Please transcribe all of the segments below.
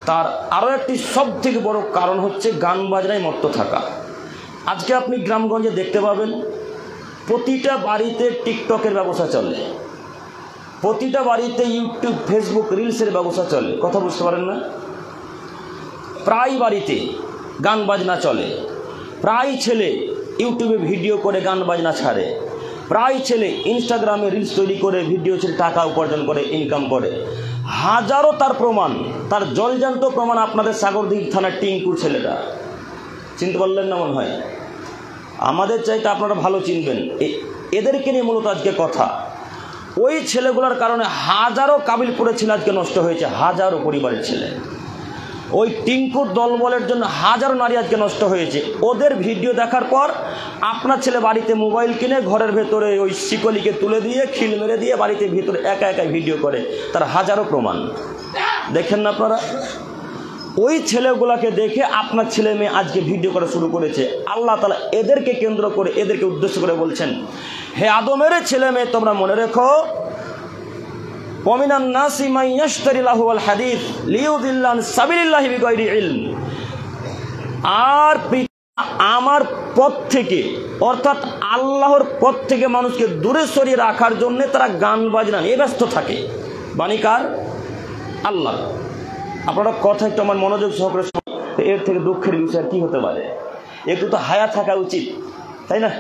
তার আরও একটি সবথেকে বড় কারণ হচ্ছে গান বাজনায় মত্ত থাকা। আজকে আপনি গ্রামগঞ্জে দেখতে পাবেন প্রতিটা বাড়িতে টিকটকের ব্যবসা চলে, প্রতিটা বাড়িতে ইউটিউব ফেসবুক রিলসের ব্যবসা চলে। কথা বুঝতে পারেন না? প্রায় বাড়িতে গান বাজনা চলে, প্রায় ছেলে ইউটিউবে ভিডিও করে গান বাজনা ছাড়ে, প্রায় ছেলে ইনস্টাগ্রামে রিলস তৈরি করে ভিডিও ছেড়ে টাকা উপার্জন করে, ইনকাম করে। হাজারো তার প্রমাণ, তার জলজান্ত প্রমাণ আপনাদের সাগরদিঘি থানার টিঙ্কুর ছেলেটা। চিনতে পারলেন না মনে হয়? আমাদের চাইতে আপনারা ভালো চিনবেন। এদেরকে নিয়ে মূলত আজকে কথা। ওই ছেলেগুলোর কারণে হাজারো কাবিলপুরের ছেলে আজকে নষ্ট হয়েছে, হাজারো পরিবারের ছেলে। ওই টিঙ্কুর দলবলের জন্য হাজারো নারী আজকে নষ্ট হয়েছে। ওদের ভিডিও দেখার পর আপনার ছেলে বাড়িতে মোবাইল কিনে ঘরের ভেতরে ওই শিকলিকে তুলে দিয়ে খিল মেরে দিয়ে বাড়িতে ভিতরে একা একা ভিডিও করে, তার হাজারো প্রমাণ দেখেন না আপনারা? ওই ছেলেগুলাকে দেখে আপনার ছেলে মেয়ে আজকে ভিডিও করা শুরু করেছে। আল্লাহ তাআলা এদেরকে কেন্দ্র করে, এদেরকে উদ্দেশ্য করে বলছেন, হে আদমের ছেলে মেয়ে তোমরা মনে রেখো, ওয়ামিনান নাসি মান ইয়াশতারি লাহুল হাদিস লিয়ুদিল্লা আন সাবিলিল্লাহি বিগাইরি ইলম। আর আমার পথ থেকে, অর্থাৎ আল্লাহর পথ থেকে মানুষকে দূরে সরিয়ে রাখার জন্য তারা গান বাজনা নিয়ে ব্যস্ত থাকে। বাণীকার আল্লাহ। আপনারা কথা একটু আমার মনোযোগ সহকারে শুনুন। এর থেকে দুঃখের বিষয় কি হতে পারে? একটু তো হায়া থাকা উচিত, তাই না?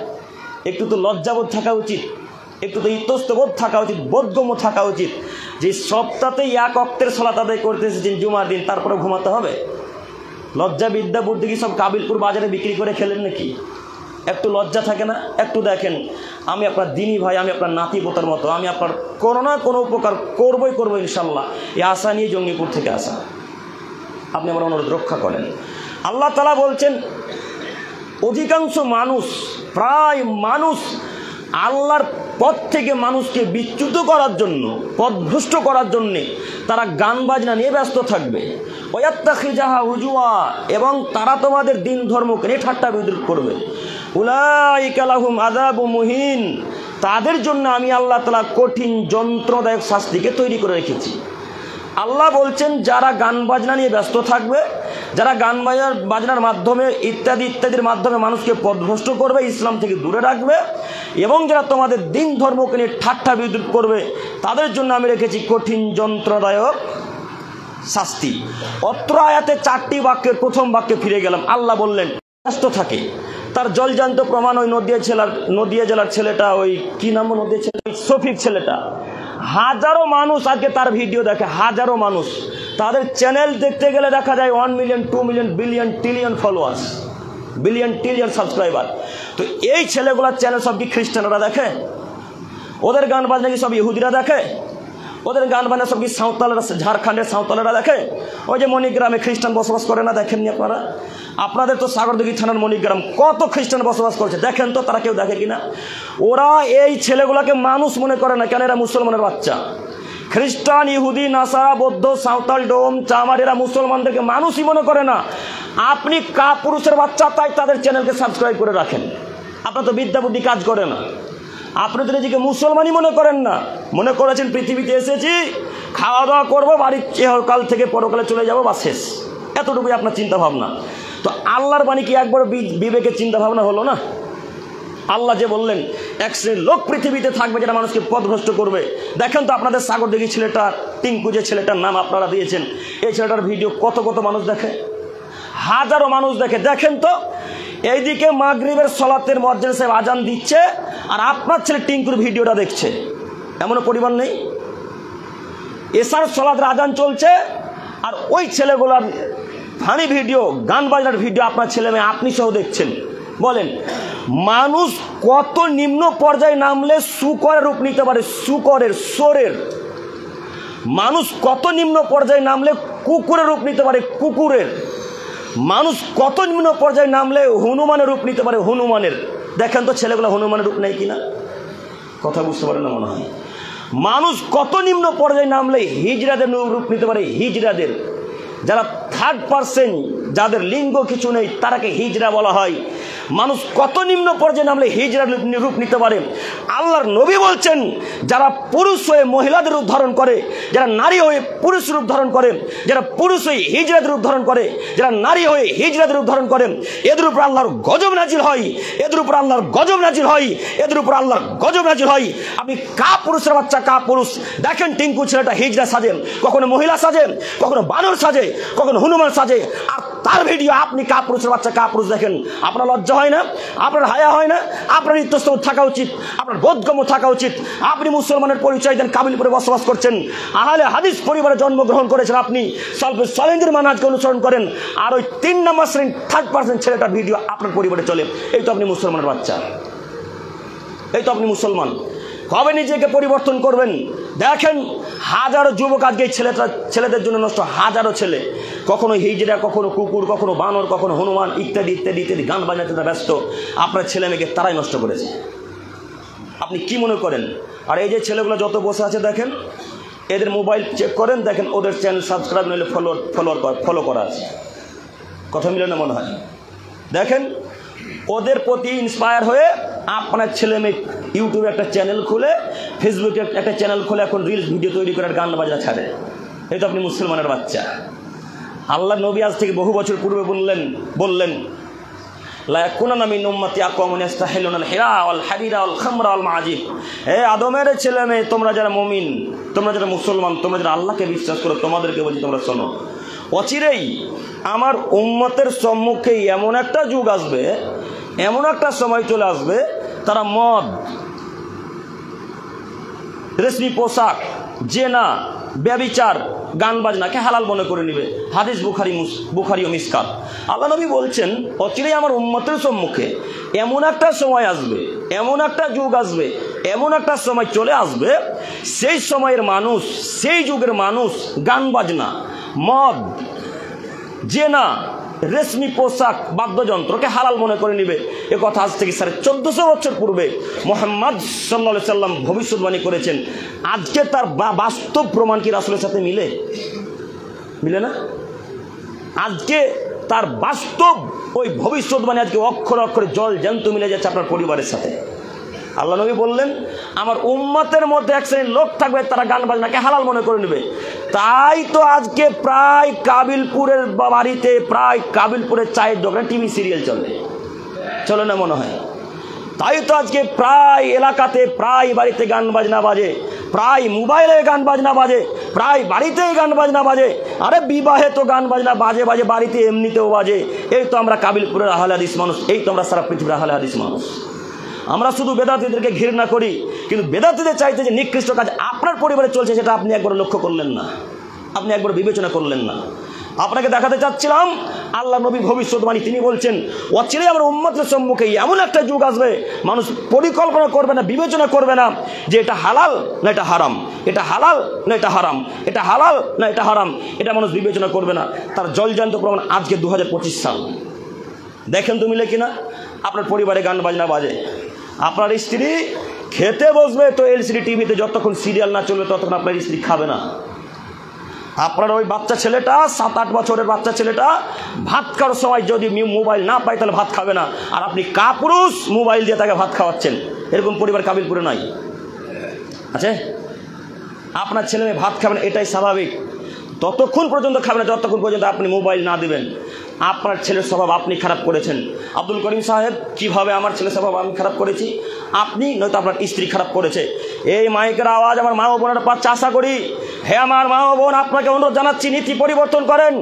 একটু তো লজ্জাবোধ থাকা উচিত, একটু তো ইতস্তবোধ থাকা উচিত, বোধগম্য থাকা উচিত যে সপ্তাহে এক ওয়াক্তের সালাত আদায় করতে এসেছেন জুমার দিন, তারপরে ঘুমাতে হবে? লজ্জা বিদ্যা বুদ্ধি কি সব কাবিলপুর বাজারে বিক্রি করে খেলেন নাকি? একটু লজ্জা থাকে না? একটু দেখেন, আমি আপনার দিনী ভাই, আমি আপনার নাতি পোতার মতো, আমি আপনার কোনো না কোনো উপকার করবো ইনশাল্লাহ। এই আশা নিয়ে জঙ্গিপুর থেকে আসা। আপনি আমার অনুরোধ রক্ষা করেন। আল্লাহ তাআলা বলছেন, অধিকাংশ মানুষ, প্রায় মানুষ আল্লাহর পথ থেকে মানুষকে বিচ্যুত করার জন্য, পথভ্রষ্ট করার জন্যে তারা গান বাজনা নিয়ে ব্যস্ত থাকবে। ওয়াত্তাখিজাহা হুজুয়া, এবং তারা তোমাদের দিন ধর্মকে নিয়ে ঠাট্টা বিদ্রুপ করবে। উলাইকা লাহুম আযাবুম মুহিন, তাদের জন্য আমি আল্লাহ তাআলা কঠিন যন্ত্রদায়ক শাস্তিকে তৈরি করে রেখেছি। আল্লাহ বলছেন, যারা গান বাজনা নিয়ে ব্যস্ত থাকবে, যারা গান বাজনার মাধ্যমে ইত্যাদির মাধ্যমে মানুষকে পথভ্রষ্ট করবে, ইসলাম থেকে দূরে রাখবে, এবং যারা তোমাদের দিন ধর্মকে নিয়ে ঠাট্টা বিদ্রুপ করবে, তাদের জন্য আমি রেখেছি কঠিন যন্ত্রদায়ক শাস্তি। অত্র আয়াতে 4টি বাক্যের প্রথম বাক্যে ফিরে গেলাম। আল্লাহ বললেন ব্যস্ত থাকে। তার জলজান্ত প্রমাণ ওই নদিয়া জেলার ছেলেটা, ওই কি নাম নদিয়া ছেলে, শফিক ছেলেটা। হাজারো মানুষ আজকে তার ভিডিও দেখে, হাজারো মানুষ। তাদের চ্যানেল দেখতে গেলে দেখা যায় 1 million, 2 million, billion, trillion followers, billion trillion subscriber. তো এই ছেলেগুলোর চ্যানেল সব কি খ্রিস্টানরা দেখে? ওদের গান বাজনা কি সব ইহুদিরা দেখে? ওদের গান বাজনা সব কি সাঁওতালরা, ঝাড়খণ্ডের সাঁওতালরা দেখে? ওই যে মণিগ্রামে খ্রিস্টান বসবাস করে না, দেখেননি আপনারা? আপনাদের তো সাগরদিঘি থানার মণিগ্রাম, কত খ্রিস্টান বসবাস করছে, দেখেন তো তারা কেউ দেখে কিনা? ওরা এই ছেলেগুলোকে মানুষ মনে করে না। কেন? এরা মুসলমানের বাচ্চা। খ্রিস্টান, ইহুদি, নাসারা, বৌদ্ধ, সাঁওতাল, ডোম, চামার, এরা মুসলমানদেরকে মানুষই মনে করে না। আপনি কাপুরুষের বাচ্চা, তাই তাদের চ্যানেলকে সাবস্ক্রাইব করে রাখেন। আপনার তো বিদ্যা বুদ্ধি কাজ করে না। আপনি তো নিজেকে মুসলমানই মনে করেন না, মনে করেছেন পৃথিবীতে এসেছি, খাওয়া দাওয়া করবো, বাড়ির চেহারকাল থেকে পরকালে চলে যাবো, বা শেষ। এতটুকুই আপনার চিন্তা ভাবনা। তো আল্লাহর বাণী কি একবার বিবেকের চিন্তা ভাবনা হলো না? আল্লাহ যে বললেন এক শ্রেণীর লোক পৃথিবীতে থাকবে যারা মানুষকে পথভ্রষ্ট করবে। দেখেন তো আপনাদের সাগরদিঘি ছেলেটা, টিঙ্কু যে ছেলেটার নাম আপনারা দিয়েছেন, এই ছেলেটার ভিডিও কত মানুষ দেখে, হাজারো মানুষ দেখে। দেখেন তো, এইদিকে মাগরিবের সালাতের মুয়াজ্জিন সাহেব আজান দিচ্ছে, আর আপনার ছেলে টিঙ্কুর ভিডিওটা দেখছে। এমনও পরিমাণ নেই? এশার সালাতের আজান চলছে, আর ওই ছেলেগুলার ফানি ভিডিও, গান বাজনার ভিডিও আপনার ছেলে মেয়ে, আপনি সহ দেখছেন। বলেন, মানুষ কত নিম্ন পর্যায়ে নামলে শুকরের রূপ নিতে পারে? শুকরের, সোরের। মানুষ কত নিম্ন পর্যায়ে নামলে কুকুরের রূপ নিতে পারে? কুকুরের। মানুষ কত নিম্ন পর্যায়ে নামলে হনুমানের রূপ নিতে পারে? হনুমানের। দেখেন তো ছেলেগুলো হনুমানের রূপ নেই কিনা? কথা বুঝতে পারেন না মনে হয়। মানুষ কত নিম্ন পর্যায়ে নামলে হিজড়াদের রূপ নিতে পারে? হিজড়াদের। যারা 3rd পার্সন, যাদের লিঙ্গ কিছু নেই, তারাকে হিজড়া বলা হয়। মানুষ কত নিম্ন পর্যায়ে নামলে হিজরার রূপ নিতে পারে। আল্লাহর নবী বলছেন, যারা পুরুষ হয়ে মহিলাদের রূপ ধারণ করে, যারা নারী হয়ে পুরুষ রূপ ধারণ করে, যারা পুরুষ হয়ে হিজরাদের রূপ ধারণ করে, যারা নারী হয়ে হিজরাদের রূপ ধারণ করে, এদের উপর আল্লাহর গজব নাজিল হয়, এদের উপর আল্লাহর গজব নাজিল হয়, এদের উপর আল্লাহর গজব নাজিল হয়। আপনি কা পুরুষের বাচ্চা, কা পুরুষ দেখেন, টিঙ্কু ছেলেটা হিজরা সাজে, কখনো মহিলা সাজে, কখনো বানর সাজে, কখনো হনুমান সাজে, আর তার ভিডিও আপনি কা পুরুষের বাচ্চা, কা পুরুষ দেখেন। আপনার লজ্জা হয় না? আপনার হায়া হয় না? আপনার ইতস্তত থাকা উচিত, আপনার বোধগম্য থাকা উচিত। আপনি মুসলমানের পরিচয় দেন, কাবিলপুরে বসবাস করছেন, আহলে হাদিস পরিবারে জন্মগ্রহণ করেছেন, আপনি সালফে সালেহদের মানহাজকে অনুসরণ করেন, আর ওই 3 নম্বর শ্রেণীর 3rd% ছেলেটার ভিডিও আপনার পরিবারে চলে। এই তো আপনি মুসলমানের বাচ্চা, এই তো আপনি মুসলমান। কবে নিজেকে পরিবর্তন করবেন? দেখেন, হাজারো যুবক আজকে ছেলেদের জন্য নষ্ট, হাজারো ছেলে, কখনো হিজড়া, কখনো কুকুর, কখনো বানর, কখনো হনুমান, ইত্যাদি ইত্যাদি ইত্যাদি গান বাজনাতে ব্যস্ত। আপনার ছেলে মেয়েকে তারাই নষ্ট করেছে। আপনি কি মনে করেন? আর এই যে ছেলেগুলো যত বসে আছে দেখেন, এদের মোবাইল চেক করেন, দেখেন ওদের চ্যানেল সাবস্ক্রাইব নইলে ফলো করা আছে। কথা মিলে না মনে হয়? দেখেন, ওদের প্রতি ইন্সপায়ার হয়ে আপনার ছেলে মেয়ে ইউটিউবে একটা চ্যানেল খুলে, ফেসবুকে একটা চ্যানেল খুলে এখন রিলস ভিডিও তৈরি করে গান বাজনা ছাড়ে। এই তো আপনি মুসলমানের বাচ্চা। আল্লাহ নবী আজ থেকে বহু বছর পূর্বে বললেন লা ইয়াকুনানা মিন উম্মতি আকওয়ামুন ইস্তাহিলুনাল হিরা ওয়াল হারিরা ওয়াল খামরা ওয়াল মাআজিব। হে আদমের ছেলে মেয়ে, তোমরা যারা মুমিন, তোমরা যারা মুসলমান, তোমরা যারা আল্লাহকে বিশ্বাস করো, তোমাদেরকে বলছি তোমরা শোনো, অচিরেই আমার উম্মতের সম্মুখে এমন একটা যুগ আসবে, এমন একটা সময় চলে আসবে, তারা মদ, রেশমি পোশাক, জেনা, ব্যভিচার, গান বাজনাকে হালাল মনে করে নেবে। হাদিস বুখারী ও মিসকাত। আল্লাহ নবী বলছেন, অচিরেই আমার উম্মতের সম্মুখে এমন একটা সময় আসবে, এমন একটা যুগ আসবে, এমন একটা সময় চলে আসবে, সেই সময়ের মানুষ, সেই যুগের মানুষ গান বাজনা, মদ, জেনা, রেশমি পোশাক, বাদ্যযন্ত্রকে হালাল মনে করে নিবে। এ কথা আজ থেকে 1450 বছর পূর্বে মুহাম্মদ সাল্লাল্লাহু আলাইহি সাল্লাম ভবিষ্যৎবাণী করেছেন। আজকে তার বাস্তব প্রমাণ কি রাসূলের সাথে মিলে না? আজকে তার বাস্তব ওই ভবিষ্যৎবাণী আজকে অক্ষরে অক্ষরে জল জ্যান্ত মিলে যাচ্ছে আপনার পরিবারের সাথে। আল্লাহ নবী বললেন, আমার উম্মতের মধ্যে এক শ্রেণীর লোক থাকবে, তারা গান বাজনাকে হালাল মনে করে নেবে। তাই তো আজকে প্রায় কাবিলপুরের বাড়িতে, প্রায় কাবিলপুরের চায়ের দোকানে টিভি সিরিয়াল চলে না মনে হয়? তাই তো আজকে প্রায় এলাকাতে, প্রায় বাড়িতে গান বাজনা বাজে, প্রায় মোবাইলে গান বাজনা বাজে, প্রায় বাড়িতেই গান বাজনা বাজে। আরে বিবাহে তো গান বাজনা বাজে, বাড়িতে এমনিতেও বাজে। এই তো আমরা কাবিলপুরের আহলে হাদিস মানুষ, এই তো আমরা সারা পৃথিবীর আহলে হাদিস মানুষ। আমরা শুধু বেদাতীদেরকে ঘৃণা করি, কিন্তু বেদাতীদের চাইতে যে নিকৃষ্ট কাজ আপনার পরিবারে চলছে, সেটা আপনি একবার লক্ষ্য করলেন না, আপনি একবার বিবেচনা করলেন না। আপনাকে দেখাতে চাচ্ছিলাম, আল্লাহ নবী ভবিষ্যৎবাণী, তিনি বলছেন, অচিরেই আমার উম্মতের সম্মুখে এমন একটা যুগ আসবে, মানুষ পরিকল্পনা করবে না, বিবেচনা করবে না যে এটা হালাল না এটা হারাম, এটা হালাল না এটা হারাম, এটা হালাল না এটা হারাম, এটা মানুষ বিবেচনা করবে না। তার জলজান্ত প্রমাণ আজকে 2025 সাল। দেখেন তো মিলে কিনা? আপনার পরিবারে গান বাজনা বাজে, আপনার স্ত্রী খেতে বসবে তো এলসিডি টিভিতে যতক্ষণ সিরিয়াল না চলবে ততক্ষণ আপনার স্ত্রী খাবে না। আপনার ওই বাচ্চা ছেলেটা, 7-8 বছরের বাচ্চা ছেলেটা ভাত খাওয়ার সময় যদি মোবাইল না পায় তাহলে ভাত খাবে না, আর আপনি কাপুরুষ মোবাইল দিয়ে তাকে ভাত খাওয়াচ্ছেন। এরকম পরিবার কাবিলপুরে নাই আছে? আপনার ছেলে মেয়ে ভাত খাবে না, এটাই স্বাভাবিক। ততক্ষণ পর্যন্ত খাবে না যতক্ষণ পর্যন্ত আপনি মোবাইল না দেবেন। আপনার ছেলের স্বভাব আপনি খারাপ করেছেন। আব্দুল করিম সাহেব, কিভাবে আমার ছেলের স্বভাব আমি খারাপ করেছি? আপনি নয়তো আপনার স্ত্রী খারাপ করেছে। এই মাইকের আওয়াজ আমার মা ও বোনের পাচ্ছে, আশা করি হে আমার মা ও বোন, আপনাকে অনুরোধ জানাচ্ছি, নীতি পরিবর্তন করেন।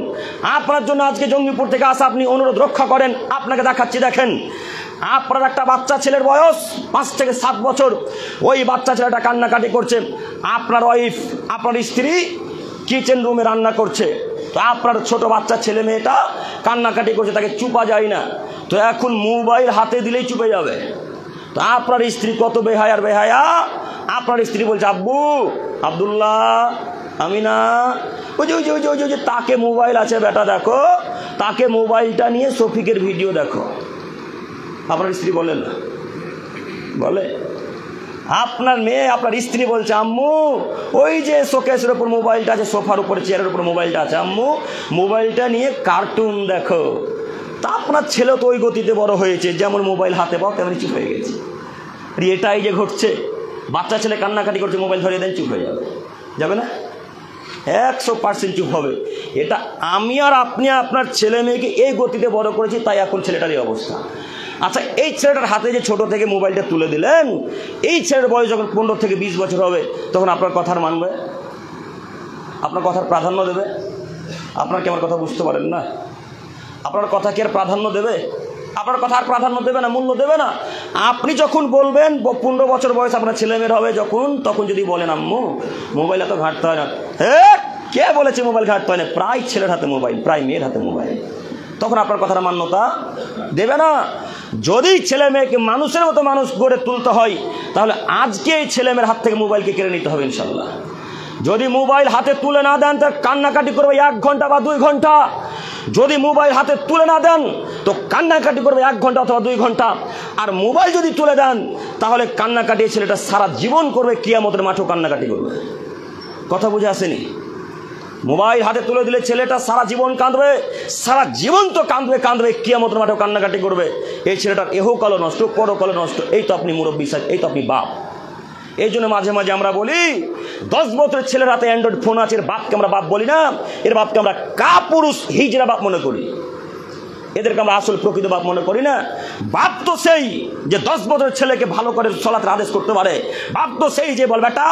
আপনার জন্য আজকে জঙ্গিপুর থেকে আসা, আপনি অনুরোধ রক্ষা করেন। আপনাকে দেখাচ্ছি, দেখেন, আপনার একটা বাচ্চা ছেলের বয়স 5 থেকে 7 বছর, ওই বাচ্চা ছেলেটা কান্নাকাটি করছে। আপনার ওয়াইফ, আপনার স্ত্রী কিচেন রুমে রান্না করছে, তো আপনার ছোট বাচ্চা ছেলে মেয়েটা কান্নাকাটি করছে, তাকে চুপা যায় না। তো এখন মোবাইল হাতে দিলেই চুপে যাবে। তো আপনার স্ত্রী কত বেহায়ার বেহায়া, আপনার স্ত্রী বলছে, আব্বু, আব্দুল্লাহ, আমিনা, ওই যে তাকে মোবাইল আছে বেটা, দেখো, তাকে মোবাইলটা নিয়ে শফিকের ভিডিও দেখো। আপনার স্ত্রী বলেন না? বলে? আপনার মেয়ে, আপনার স্ত্রী বলছে, আম্মু, ওই যে শোকেসের উপর মোবাইলটা আছে, সোফার উপরে চেয়ারের উপর মোবাইলটা আছে, আম্মু মোবাইলটা নিয়ে কার্টুন দেখো। তা আপনার ছেলে তো ওই গতিতে বড় হয়েছে, যেমন মোবাইল হাতে পাও তেমনি চুপ হয়ে গেছে। এটাই যে ঘটছে, বাচ্চা ছেলে কান্নাকাটি করছে, মোবাইল ধরিয়ে দেন, চুপ হয়ে যাবে, যাবে না? 100% চুপ হবে। এটা আমি আর আপনি আপনার ছেলে মেয়েকে এই গতিতে বড় করেছি, তাই এখন ছেলেটার এই অবস্থা। আচ্ছা, এই ছেলেটার হাতে যে ছোট থেকে মোবাইলটা তুলে দিলেন, এই ছেলের বয়স যখন 15 থেকে 20 বছর হবে, তখন আপনার কথার মানবে? আপনার কথার প্রাধান্য দেবে? আপনার কি আমার কথা বুঝতে পারেন না? আপনার কথা কি আর প্রাধান্য দেবে? আপনার কথা আর প্রাধান্য দেবে না, মূল্য দেবে না। আপনি যখন বলবেন 15 বছর বয়স আপনার ছেলেমেয়ের হবে যখন, তখন যদি বলেন আম্মু মোবাইল এত ঘাঁটতে হয় না, হ্যাঁ কে বলেছে মোবাইল ঘাঁটতে হয় না? প্রায় ছেলের হাতে মোবাইল, প্রায় মেয়ের হাতে মোবাইল। তখন আপনার কথাটা মান্যতা দেবে না। যদি ছেলে মেয়েকে মানুষের মতো মানুষ গড়ে তুলতে হয়, তাহলে আজকে এই ছেলে মেয়ের হাত থেকে মোবাইলকে কেড়ে নিতে হবে ইনশাল্লাহ। যদি মোবাইল হাতে তুলে না দেন, তার কান্নাকাটি করবে 1 ঘন্টা বা 2 ঘন্টা। যদি মোবাইল হাতে তুলে না দেন, তো কান্নাকাটি করবে 1 ঘন্টা অথবা 2 ঘন্টা। আর মোবাইল যদি তুলে দেন, তাহলে কান্নাকাটি ছেলেটা সারা জীবন করবে, কিয়ামতের মাঠেও কান্নাকাটি করবে। কথা বুঝে আসেনি? মোবাইল হাতে তুলে দিলে ছেলেটা সারা জীবন কাঁদবে, সারা জীবন তো কাঁদবে কাঁদবে, কিয়ামতের মাঠেও কান্নাকাটি করবে। এই ছেলেটার এহকালও নষ্ট, পরকালও নষ্ট। এই তো আপনি মুরব্বী সাহেব, এই তো আপনি বাপ। এই জন্য মাঝে মাঝে আমরা বলি 10 বছরের ছেলের হাতে অ্যান্ড্রয়েড ফোন আছে, এর বাপকে আমরা বাপ বলি না, এর বাপকে আমরা কাপুরুষ হিজড়া বাপ মনে করি। এদেরকে আমরা আসল প্রকৃত বাপ মনে করি না। বাপ তো সেই যে 10 বছরের ছেলেকে ভালো করে চলাতে আদেশ করতে পারে। বাপ তো সেই যে বল বেটা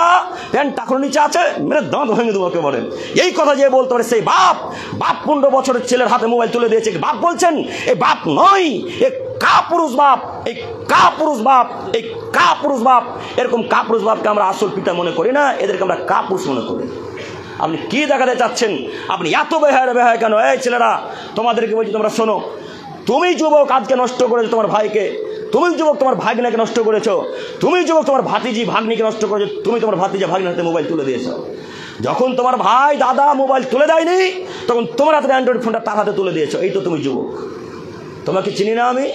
প্যান্ট টাকুর নিচে আছে, মেরে দাঁত ভেঙে দেবো বলে, এই কথা যে বলতে পারে সেই বাপ। বাপ 15 বছরের ছেলের হাতে মোবাইল তুলে দিয়েছে, বাপ বলছেন? এই বাপ নয়, এ কাপুরুষ বাপ, এই কাপুরুষ বাপ, এই কাপুরুষ বাপ। এরকম কাপুরুষ বাপকে আমরা আসল পিতা মনে করি না, এদেরকে আমরা কাপুরুষ মনে করি। আপনি কি দেখাতে চাচ্ছেন? আপনি এত বেহায় কেন? এই ছেলেরা, তোমাদেরকে বলছি, তোমরা শোনো। তুমি যুবক আজকে নষ্ট করেছো তোমার ভাইকে, তুমি যুবক তোমার ভাগ্নাকে নষ্ট করেছো, তুমি যুবক তোমার ভাতিজি ভাগ্নিকে নষ্ট করেছো, তুমি তোমার ভাতিজা ভাগ্নির হাতে মোবাইল তুলে দিয়েছো। যখন তোমার ভাই দাদা মোবাইল তুলে দেয়নি, তখন তোমার হাতে অ্যান্ড্রয়েড ফোনটা তার হাতে তুলে দিয়েছো। এই তো তুমি যুবক। তোমাকে চিনি না আমি?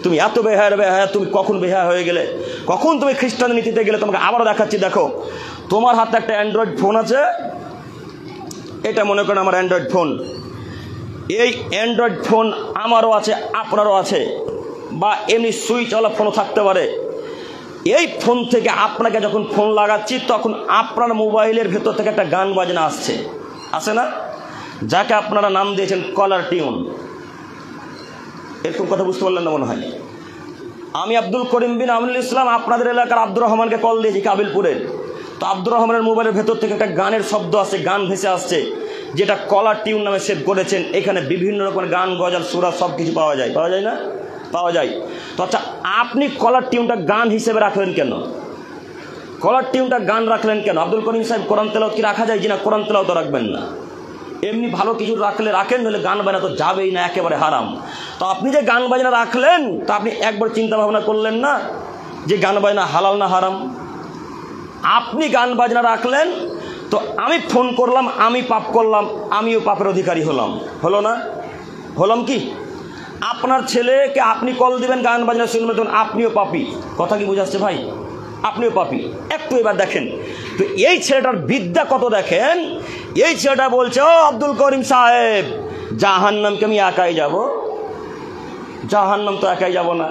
তুমি এত বেহায়া, তুমি কখন বেহায়া হয়ে গেলে? কখন তুমি খ্রিস্টান নীতিতে গেলে? তোমাকে আবারও দেখাচ্ছি, দেখো তোমার হাতে একটা অ্যান্ড্রয়েড ফোন আছে, এটা মনে করেন আমার অ্যান্ড্রয়েড ফোন। এই অ্যান্ড্রয়েড ফোন আমারও আছে, আপনারও আছে, বা এমনি সুইচওয়ালা ফোনও থাকতে পারে। এই ফোন থেকে আপনাকে যখন ফোন লাগাচ্ছি, তখন আপনার মোবাইলের ভেতর থেকে একটা গান বাজনা আসছে, আসে না? যাকে আপনারা নাম দিয়েছেন কলার টিউন। এরকম কথা বুঝতে পারলেন না মনে হয়? আমি আব্দুল করিম বিন আমিনুল ইসলাম আপনাদের এলাকার আব্দুর রহমানকে কল দিয়েছি কাবিলপুরের। তো আব্দুর রহমানের মোবাইলের ভেতর থেকে একটা গানের শব্দ আসছে, গান ভেসে আসছে, যেটা কলার টিউন নামে সেভ করেছেন। এখানে বিভিন্ন রকমের গান, গজল, সুরা সব কিছু পাওয়া যায়। পাওয়া যায় না? পাওয়া যায়। তো আচ্ছা, আপনি কলার টিউনটা গান হিসেবে রাখলেন কেন? কলার টিউনটা গান রাখলেন কেন? আব্দুল করিম সাহেব, কোরআন তেলাওয়াত কি রাখা যায়? না, কোরআন তেলাওয়াত রাখবেন না। এমনি ভালো কিছু রাখলে রাখেন, নাহলে গান বাজনা তো যাবেই না, একেবারে হারাম। তো আপনি যে গান বাজনা রাখলেন, তা আপনি একবার চিন্তা ভাবনা করলেন না যে গান বাজনা হালাল না হারাম? আপনি গান বাজনা রাখলেন, তো আমি ফোন করলাম, আমি পাপ করলাম, আমিও পাপের অধিকারী হলাম, হলো না? হলাম কি? আপনার ছেলেকে আপনি কল দিবেন, গান বাজনা শুনবেন, তখন আপনিও পাপী। কথা কি বোঝাচ্ছে ভাই? আপনিও পাপী। একটু এবার দেখেন তো এই ছেলেটার বিদ্যা কত দেখেন। এই ছেলেটা বলছে, ও আব্দুল করিম সাহেব, জাহান্নামকে আমি একাই যাব? জাহান্নাম তো একাই যাব না।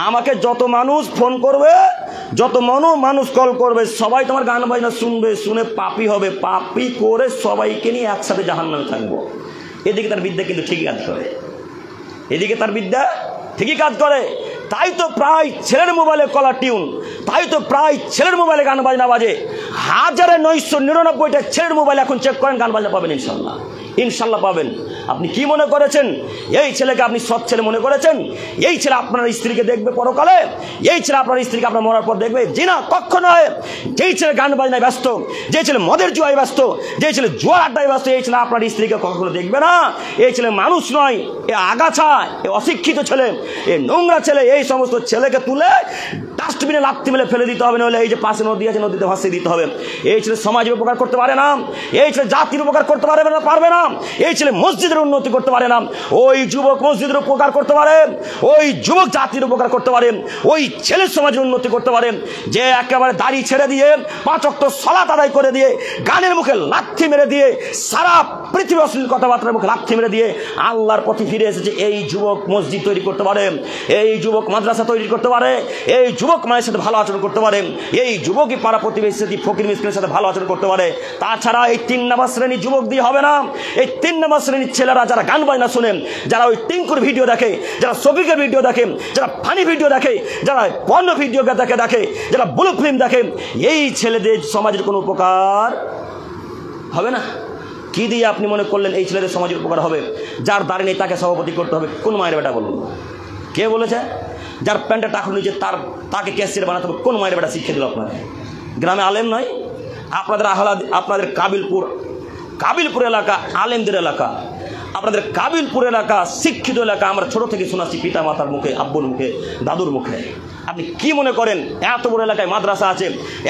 আমাকে যত মানুষ ফোন করবে, যত মানুষ কল করবে, সবাই তোমার গান বাজনা শুনবে, শুনে পাপী হবে, পাপী করে সবাইকে নিয়ে একসাথে জাহান্নামে থাকবো। এদিকে তার বিদ্যা কিন্তু ঠিকই কাজ করে, এদিকে তার বিদ্যা ঠিকই কাজ করে। তাই তো প্রায় ছেলের মোবাইলে কলার টিউন, তাই তো প্রায় ছেলের মোবাইলে গান বাজনা বাজে। 1999টা ছেলের মোবাইল এখন চেক করেন, গান বাজনা পাবেন ইনশাল্লাহ, ইনশাল্লাহ পাবেন। আপনি কি মনে করেছেন এই ছেলেকে আপনি সৎ ছেলে মনে করেছেন? এই ছেলে আপনার স্ত্রীকে দেখবে পরকালে? এই ছেলে আপনার স্ত্রীকে আপনার মরার পর দেখবে? জি না, কখনো নয়। যেই ছেলে গান বাজনায় ব্যস্ত, যে ছেলে মদের জুয়ায় ব্যস্ত, যে ছেলে জুয়ার আড্ডায় ব্যস্ত, এই ছেলে আপনার স্ত্রীকে কখনো দেখবে না। এই ছেলে মানুষ নয়, এ আগাছা, এ অশিক্ষিত ছেলে, এ নোংরা ছেলে। এই সমস্ত ছেলেকে তুলে ডাস্টবিনে লাথি মেলে ফেলে দিতে হবে, নাহলে এই যে পাশে নদী আছে নদীতে ভাসিয়ে দিতে হবে। এই ছেলে সমাজের উপকার করতে পারে না, এই ছেলে জাতির উপকার করতে পারবে না, এই ছেলে মসজিদের উন্নতি করতে পারে না। ওই যুবক মসজিদের উপকার করতে পারে, ওই যুবক জাতির উপকার করতে পারে, ওই ছেলে সমাজের উন্নতি করতে পারে যে একেবারে দাড়ি ছেড়ে দিয়ে 5 ওয়াক্ত সালাত আদায় করে দিয়ে গানের মুখে লাথি মেরে দিয়ে সারা পৃথিবী অশ্লীল কথাবার্তার মুখে লাথি মেরে দিয়ে আল্লাহর পথে ফিরে এসেছে। এই যুবক মসজিদ তৈরি করতে পারে, এই যুবক মাদ্রাসা তৈরি করতে পারে, এই যুবক মায়ের সাথে ভালো আচরণ করতে পারে, এই যুবকই পাড়া প্রতিবেশীর সাথে ফকির মিসকিনের সাথে ভালো আচরণ করতে পারে। তাছাড়া এই 3 নম্বর শ্রেণীর যুবক দিয়ে হবে না। এই 3 নম্বর শ্রেণীর ছেলেরা যারা গান বাজনা শোনেন, যারা ওই টিঙ্কুর ভিডিও দেখে, যারা শফিকের ভিডিও দেখে, যারা ফানি ভিডিও দেখে, যারা পর্ন ভিডিও দেখে, যারা ব্লু ফিল্ম দেখে, এই ছেলেদের সমাজের কোনো উপকার হবে না। কি দিয়ে আপনি মনে করলেন এই ছেলেদের সমাজের উপকার হবে? যার দাঁড়িয়ে নেই তাকে সভাপতি করতে হবে, কোন মায়ের বেটা বলুন? কে বলেছে? যার প্যান্টে টাকুন নিচে তাকে ক্যাশিয়ার বানাতে হবে, কোন মায়ের বেটা শিক্ষা দিল আপনাকে? গ্রামে আলেম নয় আপনাদের কাবিলপুর এলাকা আলেমদের এলাকা, আপনাদের কাবিলপুর এলাকা শিক্ষিত এলাকা। আমরা ছোট থেকে শোনাচ্ছি পিতা মাতার মুখে, আব্বুর মুখে, দাদুর মুখে। আপনি কি মনে করেন এত বড় এলাকায় মাদ্রাসা আছে,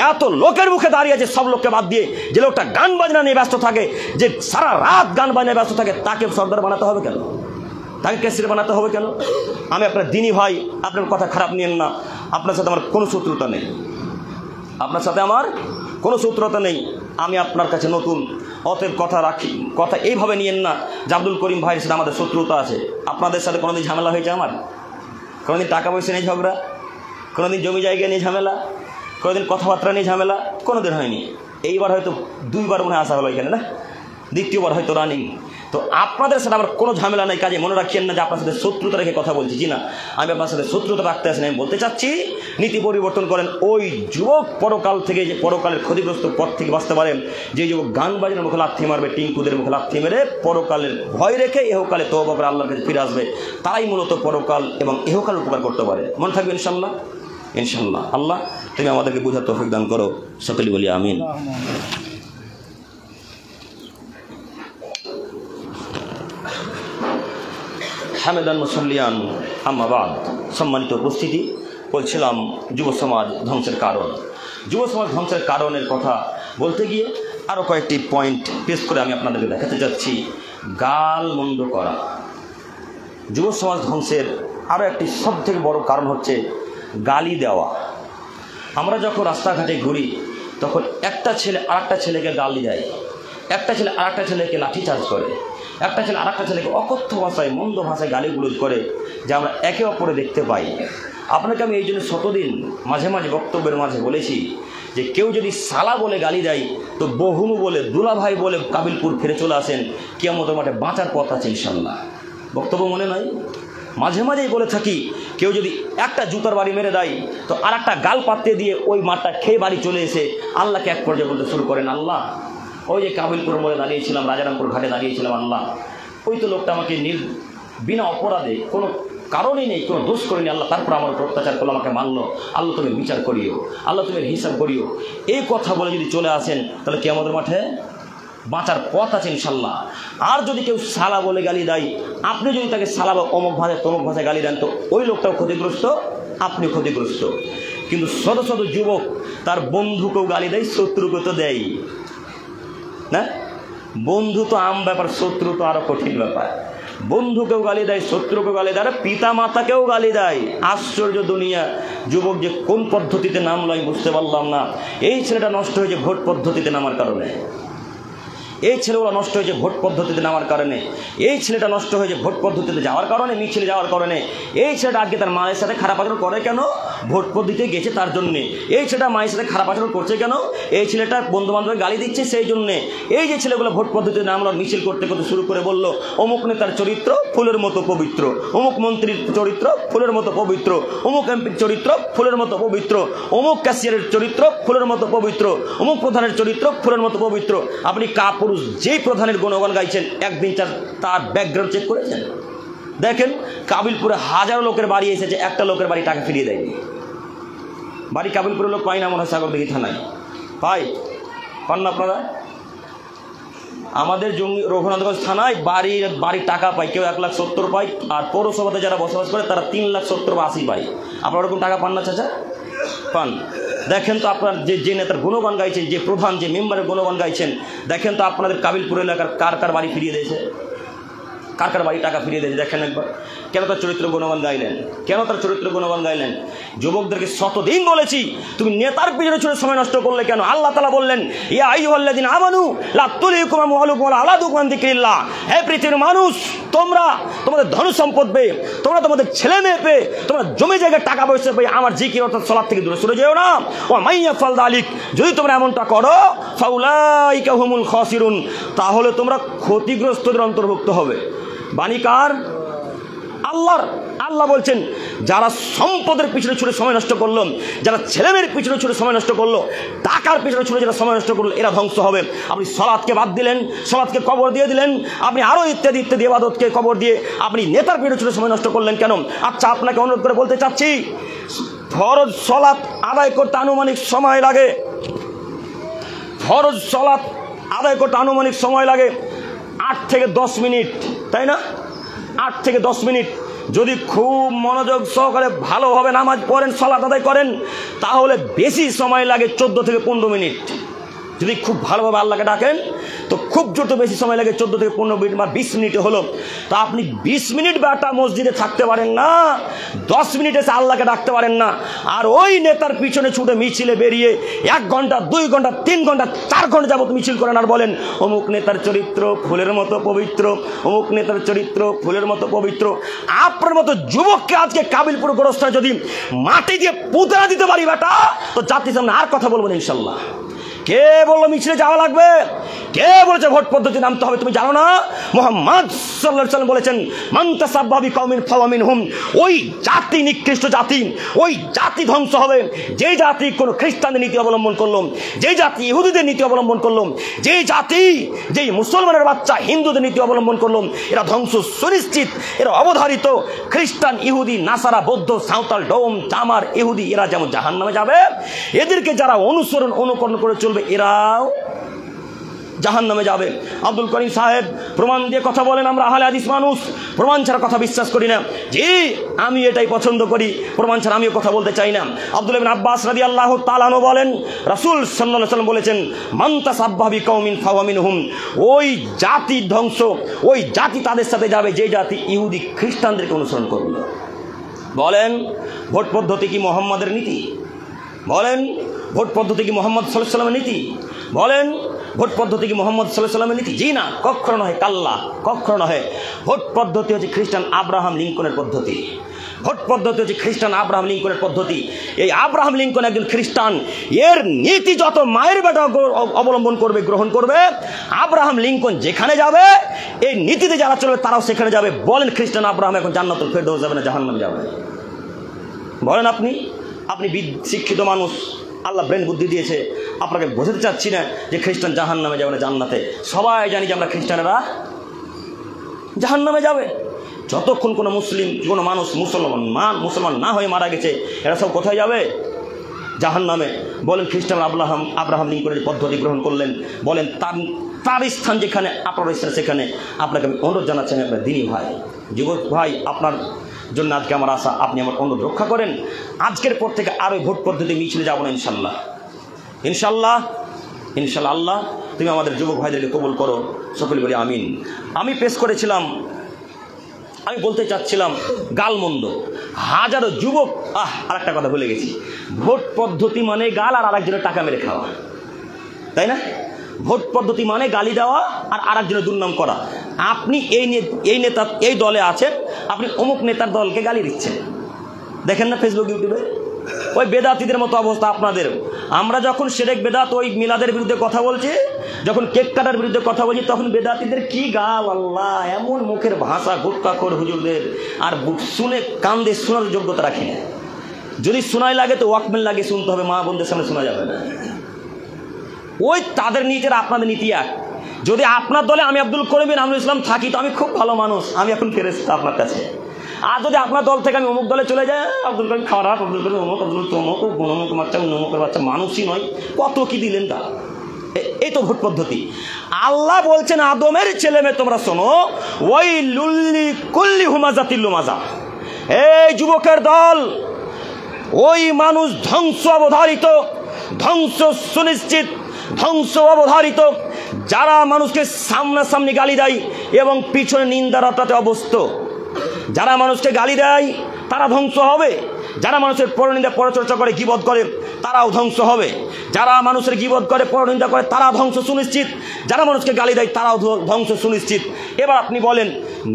এত লোকের মুখে দাঁড়িয়ে আছে, সব লোককে বাদ দিয়ে যে লোকটা গান বাজনা নিয়ে ব্যস্ত থাকে, যে সারা রাত গান বাজনায় ব্যস্ত থাকে, তাকে সর্দার বানাতে হবে কেন? তাকে ক্যাশিয়ার বানাতে হবে কেন? আমি আপনার দিনী ভাই, আপনার কথা খারাপ নিয়েন না, আপনার সাথে আমার কোনো শত্রুতা নেই, আপনার সাথে আমার কোনো শত্রুতা নেই। আমি আপনার কাছে নতুন, অতএব কথা এইভাবে নিয়েন না যে আব্দুল করিম ভাইয়ের সাথে আমাদের শত্রুতা আছে। আপনাদের সাথে কোনোদিন ঝামেলা হয়েছে আমার? কোনোদিন টাকা পয়সা নিয়ে ঝগড়া, কোনোদিন জমি জায়গা নিয়ে ঝামেলা, কোনোদিন কথাবার্তা নিয়ে ঝামেলা? কোনোদিন হয়নি। এইবার হয়তো 2বার মনে আসা হলো এখানে, না 2য়বার হয়তো রানিং। তো আপনাদের সাথে আমার কোনো ঝামেলা নেই। কাজে মনে রাখিয়েন না যে আপনার সাথে শত্রুতা রেখে কথা বলছি। জি না, আমি আপনার সাথে শত্রুতা রাখতে আসি না। আমি বলতে চাচ্ছি নীতি পরিবর্তন করেন। ওই যুবক পরকাল থেকে, যে পরকালের ক্ষতিগ্রস্ত পথ থেকে বাঁচতে পারেন, যে যুবক গান বাজনার মুখে লাথি মারবে, টিঙ্কুদের মুখে লাথি মেরে পরকালের ভয় রেখে এহকালে তওবা করে আল্লাহর কাছে ফিরে আসবে, তারাই মূলত পরকাল এবং এহকাল উপকার করতে পারে। মনে থাকবে ইনশাল্লাহ। ইনশাল্লাহ। আল্লাহ তুমি আমাদেরকে বুঝার তৌফিক দান করো, সকলে বলি আমিন। হামেদান মুসল্লিয়ান আম্মা বাদ। সম্মানিত উপস্থিতি, বলছিলাম যুব সমাজ ধ্বংসের কারণ। যুব সমাজ ধ্বংসের কারণের কথা বলতে গিয়ে আরও কয়েকটি পয়েন্ট পেশ করে আমি আপনাদেরকে দেখাতে যাচ্ছি। গাল মন্দ করা যুব সমাজ ধ্বংসের আরও একটি সবথেকে বড় কারণ হচ্ছে গালি দেওয়া। আমরা যখন রাস্তাঘাটে ঘুরি তখন একটা ছেলে আরেকটা ছেলেকে গালি দেয়, একটা ছেলে আরেকটা ছেলেকে লাঠিচার্জ করে, একটা ছেলে আরেকটা ছেলেকে অকথ্য ভাষায়, মন্দ ভাষায় গালিগুলোজ করে, যা আমরা একে অপরে দেখতে পাই। আপনাকে আমি এই জন্য শতদিন মাঝে মাঝে বক্তব্যের মাঝে বলেছি যে কেউ যদি সালা বলে গালি দেয় তো বহুনু বলে, দুলাভাই বলে কাবিলপুর ফিরে চলে আসেন, কিয়ামতের মাঠে বাঁচার পথ আছে ইনশাল্লাহ। বক্তব্য মনে নয়? মাঝে মাঝেই বলে থাকি, কেউ যদি একটা জুতার বাড়ি মেরে দেয় তো আর একটা গাল পাততে দিয়ে ওই মাঠটা খেয়ে বাড়ি চলে এসে আল্লাহকে এক পর্যায়ে বলতে শুরু করেন, আল্লাহ ওই যে কাবিলপুর মোড়ে দাঁড়িয়েছিলাম, রাজারামপুর ঘাটে দাঁড়িয়েছিলাম, আল্লাহ ওই তো লোকটা আমাকে বিনা অপরাধে, কোনো কারণই নেই, কোনো দোষ করিনি, আল্লাহ তারপর আমার উপর অত্যাচার করলো, আমাকে মানলো, আল্লাহ তুমি বিচার করিও, আল্লাহ তুমি হিসাব করিও। এই কথা বলে যদি চলে আসেন তাহলে কি আমাদের মাঠে বাঁচার পথ আছে ইনশাল্লাহ। আর যদি কেউ সালা বলে গালি দেয়, আপনি যদি তাকে সালা বা অমুক ভাষায় তমুক ভাষায় গালি দেন তো ওই লোকটাও ক্ষতিগ্রস্ত, আপনিও ক্ষতিগ্রস্ত। কিন্তু শত শত যুবক তার বন্ধুকেও গালি দেয়, শত্রুকে তো দেয় না। বন্ধু তো আম ব্যাপার, শত্রু তো আরো কঠিন ব্যাপার। বন্ধুকেও গালি দেয়, শত্রুকেও গালি দেয়, পিতা মাতাকেও গালি দেয়। আশ্চর্য দুনিয়া। যুবক যে কোন পদ্ধতিতে নামলো আমি বুঝতে পারলাম না। এই ছেলেটা নষ্ট হয়েছে ভোট পদ্ধতিতে নামার কারণে, এই ছেলেগুলো নষ্ট হয়েছে ভোট পদ্ধতিতে নামার কারণে, এই ছেলেটা নষ্ট হয়েছে ভোট পদ্ধতিতে যাওয়ার কারণে, মিছিলে যাওয়ার কারণে। এই ছেলেটা আজকে তার মায়ের সাথে খারাপ আচরণ করে কেন? ভোট পদ্ধতিতে গেছে তার জন্যে। এই ছেলেটা মায়ের সাথে খারাপ আচরণ করছে কেন? এই ছেলেটা বন্ধু বান্ধবের গালি দিচ্ছে সেই জন্যে। এই যে ছেলেগুলো ভোট পদ্ধতিতে নামলো, মিছিল করতে করতে শুরু করে বলল অমুক নেতার চরিত্র ফুলের মতো পবিত্র, অমুক মন্ত্রীর চরিত্র ফুলের মতো পবিত্র, অমুক এমপির চরিত্র ফুলের মতো পবিত্র, অমুক ক্যাশিয়ারের চরিত্র ফুলের মতো পবিত্র, অমুক প্রধানের চরিত্র ফুলের মতো পবিত্র। আপনি কাপুরুষ যেই প্রধানের গুণগান গাইছেন একদিন তার ব্যাকগ্রাউন্ড চেক করেছেন? দেখেন কাবিলপুরে হাজারো লোকের বাড়ি এসেছে, একটা লোকের বাড়ি টাকা ফিরিয়ে দেয়নি। বাড়ি কাবিলপুরের লোক পাই না মনে হয় সাগরদিঘি থানায়, পান না আপনারা? আমাদের রঘুনাথগঞ্জ থানায় বাড়ির টাকা পায়, কেউ 1,70,000 পায়, আর পৌরসভাতে যারা বসবাস করে তারা 3,70,000 বা 80 পায়। আপনারা ওরকম টাকা পান না চাচা? পান। দেখেন তো আপনার যে নেতার গুণগান গাইছেন, যে প্রধান, যে মেম্বারের গুণগান গাইছেন, দেখেন তো আপনাদের কাবিলপুর এলাকার কার কার বাড়ি ফিরিয়ে দিয়েছে, কার কার বাড়ি টাকা ফিরিয়ে দিয়েছে দেখেন একবার। কেন তার চরিত্র গুণগান গাইলেন? কেন তার চরিত্র গুণগান গাইলেন? যুবকদেরকে শতদিন বলেছি, তুমি নেতার পিছনে ছুটে সময় নষ্ট করলে কেন? আল্লাহ তাআলা বললেন, ইয়া আইয়ুহাল্লাযিনা আমানু লা তুলহিকুম আমওয়ালুকুম ওয়া আওলাদুকুম আন যিকরিল্লাহ। হে পৃথিবীর মানুষ, তোমরা তোমাদের ধন সম্পদ পেয়ে, তোমরা তোমাদের ছেলে মেয়ে পেয়ে, তোমরা জমি জায়গায় টাকা পয়সা পেয়ে আমার জিকির অর্থাৎ সালাত থেকে দূরে সরে যেও না। ওয়া মাইয়াফাল যালিক, যদি তোমরা এমনটা করো, ফাউলাইকা হুমুল খাসিরুন, তাহলে তোমরা ক্ষতিগ্রস্তদের অন্তর্ভুক্ত হবে। বাণী কার? আল্লাহর। আল্লাহ বলছেন, যারা সম্পদের পিছনে ছুটে সময় নষ্ট করলো, যারা ছেলেমেয়ের পিছনে ছুটে সময় নষ্ট করলো, টাকার পিছনে ছুটে যারা সময় নষ্ট করলো, এরা ধ্বংস হবে। আপনি সালাতকে বাদ দিলেন, সালাতকে কবর দিয়ে দিলেন, আপনি আরও ইত্যাদি ইত্যাদি ইবাদতকে কবর দিয়ে আপনি নেতার পিছনে ছুটে সময় নষ্ট করলেন কেন? আচ্ছা, আপনাকে অনুরোধ করে বলতে চাচ্ছি, ফরজ সালাত আদায় করতে আনুমানিক সময় লাগে, ফরজ সালাত আদায় করতে আনুমানিক সময় লাগে 8 থেকে 10 মিনিট, তাই না? 8 থেকে 10 মিনিট। যদি খুব মনোযোগ সহকারে ভালোভাবে নামাজ পড়েন, সালাত আদায় করেন, তাহলে বেশি সময় লাগে 14 থেকে 15 মিনিট। যদি খুব ভালোভাবে আল্লাহকে ডাকেন তো খুব জোর বেশি সময় লাগে 14 থেকে 15 মিনিট বা 20 মিনিটে হলো। তা আপনি 20 মিনিট বেটা মসজিদে থাকতে পারেন না, 10 মিনিট এসে আল্লাহকে ডাকতে পারেন না, আর ওই নেতার পিছনে ছুটে মিছিলে বেরিয়ে 1 ঘন্টা 2 ঘন্টা 3 ঘন্টা 4 ঘন্টা যাবত মিছিল করেন আর বলেন অমুক নেতার চরিত্র ফুলের মতো পবিত্র, অমুক নেতার চরিত্র ফুলের মতো পবিত্র। আপনার মতো যুবককে আজকে কাবিলপুর গোরস্থানে যদি মাটি দিয়ে পুঁতে না দিতে পারি বেটা, তো জাতির সামনে আর কথা বলবো না ইনশাল্লাহ। কে বললো মিছিলে যাওয়া লাগবে? কে বলেছে ভোট পদ্ধতি নামতে হবে? তুমি জানো না? মুহাম্মদ সাল্লাল্লাহু আলাইহি ওয়াসাল্লাম বলেছেন, মান তাসাব্বাহা বিকওমিন ফাহুয়া মিনহুম। ওই জাতি নিকৃষ্ট জাতি, ওই জাতি ধ্বংস হবে যে জাতি কোনো খ্রিস্টানদের নীতি অবলম্বন করলো, যে জাতি ইহুদিদের নীতি অবলম্বন করলো, যে জাতি যেই মুসলমানের বাচ্চা হিন্দুদের নীতি অবলম্বন করলো, এরা ধ্বংস সুনিশ্চিত, এরা অবধারিত। খ্রিস্টান, ইহুদি, নাসারা, বৌদ্ধ, সাঁওতাল, ডোম, চামার, ইহুদি এরা যেমন জাহান্নামে যাবে, এদেরকে যারা অনুকরণ করে চলবে এরাও জাহান্নামে যাবে। আব্দুল করিম সাহেব প্রমাণ দিয়ে কথা বলেন, আমরা আহলে হাদিস মানুষ, প্রমাণ ছাড়া কথা বিশ্বাস করি না। জি, আমি এটাই পছন্দ করি, প্রমাণ ছাড়া আমিও কথা বলতে চাই না। আব্দুল্লাহ ইবনে আব্বাস রাদিয়াল্লাহু তাআলা আনহু বলেন, রাসূল সাল্লাল্লাহু আলাইহি ওয়াসাল্লাম বলেছেন, মান তাসাব্বাহা বিকওমিন ফাহুয়া মিনহুম। ওই জাতি ধ্বংস, ওই জাতি তাদের সাথে যাবে যে জাতি ইহুদি খ্রিস্টানদেরকে অনুসরণ করবে। বলেন, ভোট পদ্ধতি কি মুহাম্মাদের নীতি? বলেন, ভোট পদ্ধতি কি মুহাম্মদ সাল্লাল্লাহু আলাইহি ওয়াসাল্লামের নীতি? বলেন, ভোট পদ্ধতি কি মুহাম্মদ সাল্লাল্লাহু আলাইহি ওয়াসাল্লামের নীতি? জি না, কখনো নয়, কাল্লা, কখনো নয়। ভোট পদ্ধতি হচ্ছে খ্রিস্টান আব্রাহাম লিঙ্কনের পদ্ধতি। ভোট পদ্ধতি হচ্ছে খ্রিস্টান আব্রাহাম লিঙ্কনের পদ্ধতি। এই আব্রাহাম লিঙ্কন একজন খ্রিস্টান, এর নীতি যত মায়ের বেটা অবলম্বন করবে, গ্রহণ করবে, আব্রাহাম লিঙ্কন যেখানে যাবে এই নীতিতে যারা চলবে তারাও সেখানে যাবে। বলেন, খ্রিস্টান আব্রাহাম এখন জান্নাতুল ফেরদৌস যাবে না জাহান্নামে যাবে? বলেন। আপনি শিক্ষিত মানুষ, আল্লাহ ব্রেন বুদ্ধি দিয়েছে, আপনাকে বোঝাতে চাচ্ছি না যে খ্রিস্টান জাহান্নামে যাবে না জান্নাতে। সবাই জানি যে আমরা খ্রিস্টানেরা জাহান্নামে যাবে। যতক্ষণ কোনো মুসলিম, কোনো মানুষ মুসলমান না হয়ে মারা গেছে, এরা সব কোথায় যাবে? জাহান্নামে। বলেন, খ্রিস্টান আব্রাহাম লিঙ্কনের পদ্ধতি গ্রহণ করলেন, বলেন তার স্থান যেখানে, আপনার স্থান সেখানে। আপনাকে আমি অনুরোধ জানাচ্ছি, আপনার দিনী ভাই, যুবক ভাই, আপনার জন্য আজকে আমার আশা, আপনি আমার অনুরোধ রক্ষা করেন। আজকের পর থেকে আর ওই ভোট পদ্ধতি মিছিলে যাবো না ইনশাল্লাহ, ইনশাল্লাহ, ইনশাল্লাহ। আল্লাহ তুমি আমাদের যুবক ভাইদেরকে কবুল করো, সকলে বলি আমিন। আমি পেশ করেছিলাম, আমি বলতে চাচ্ছিলাম গালমন্দ হাজারো যুবক। আর একটা কথা ভুলে গেছি, ভোট পদ্ধতি মানে গাল আর আরেকজনের টাকা মেরে খাওয়া, তাই না? ভোট পদ্ধতি মানে গালি দেওয়া আর আরেকজনের দুর্নাম করা। আপনি এই নেতা, এই দলে আছেন, আপনি অমুক নেতার দলকে গালি দিচ্ছেন, দেখেন না ফেসবুক, ইউটিউবে? ওই বেদাতিদের মতো অবস্থা আপনাদের। আমরা যখন শিরক বেদাত, ওই মিলাদের বিরুদ্ধে কথা বলছি, যখন কেক কাটার বিরুদ্ধে কথা বলছি, তখন বেদাতিদের কি গাল! আল্লাহ, এমন মুখের ভাষা গুটকাখোর হুজুরদের, আর শুনে কান্দে শোনার যোগ্যতা রাখি না। যদি শোনাই লাগে তো ওয়াকম্যান লাগে শুনতে হবে, মা বোনদের সামনে শোনা যাবে না। ওই তাদের নীতির আপনাদের নীতি এক। যদি আপনার দলে আমি আব্দুল করিম বিন আমিনুল ইসলাম থাকি তো আমি খুব ভালো মানুষ, আমি এখন ফেরেশতা আপনার কাছে। আর যদি আপনার দল থেকে আমি অমুক দলে চলে যাই, আব্দুল করিম খারাপ, আব্দুল করিম অমুক, আব্দুল তমুক, অমুক বাচ্চা, অমুকের বাচ্চা, মানুষই নয়, কত কি দিলেন তা। এই তো ভোট পদ্ধতি। আল্লাহ বলছেন, আদমের ছেলে মেয়ে তোমরা শোনো, ওই লুল্লি কুল্লি হুমাজাতিল লুমাজা। এই যুবকের দল, ওই মানুষ ধ্বংস অবধারিত, ধ্বংস সুনিশ্চিত, ধ্বংস অবধারিত যারা মানুষকে সামনাসামনি গালি দেয় এবং পিছনে নিন্দা রটাতে অভ্যস্ত। যারা মানুষকে গালি দেয় তারা ধ্বংস হবে, যারা মানুষের পরনিন্দা পরচর্চা করে গীবত করে তারাও ধ্বংস হবে, যারা মানুষের গীবত করে পরনিন্দা করে তারা ধ্বংস সুনিশ্চিত, যারা মানুষকে গালি দেয় তারাও ধ্বংস সুনিশ্চিত। এবার আপনি বলেন,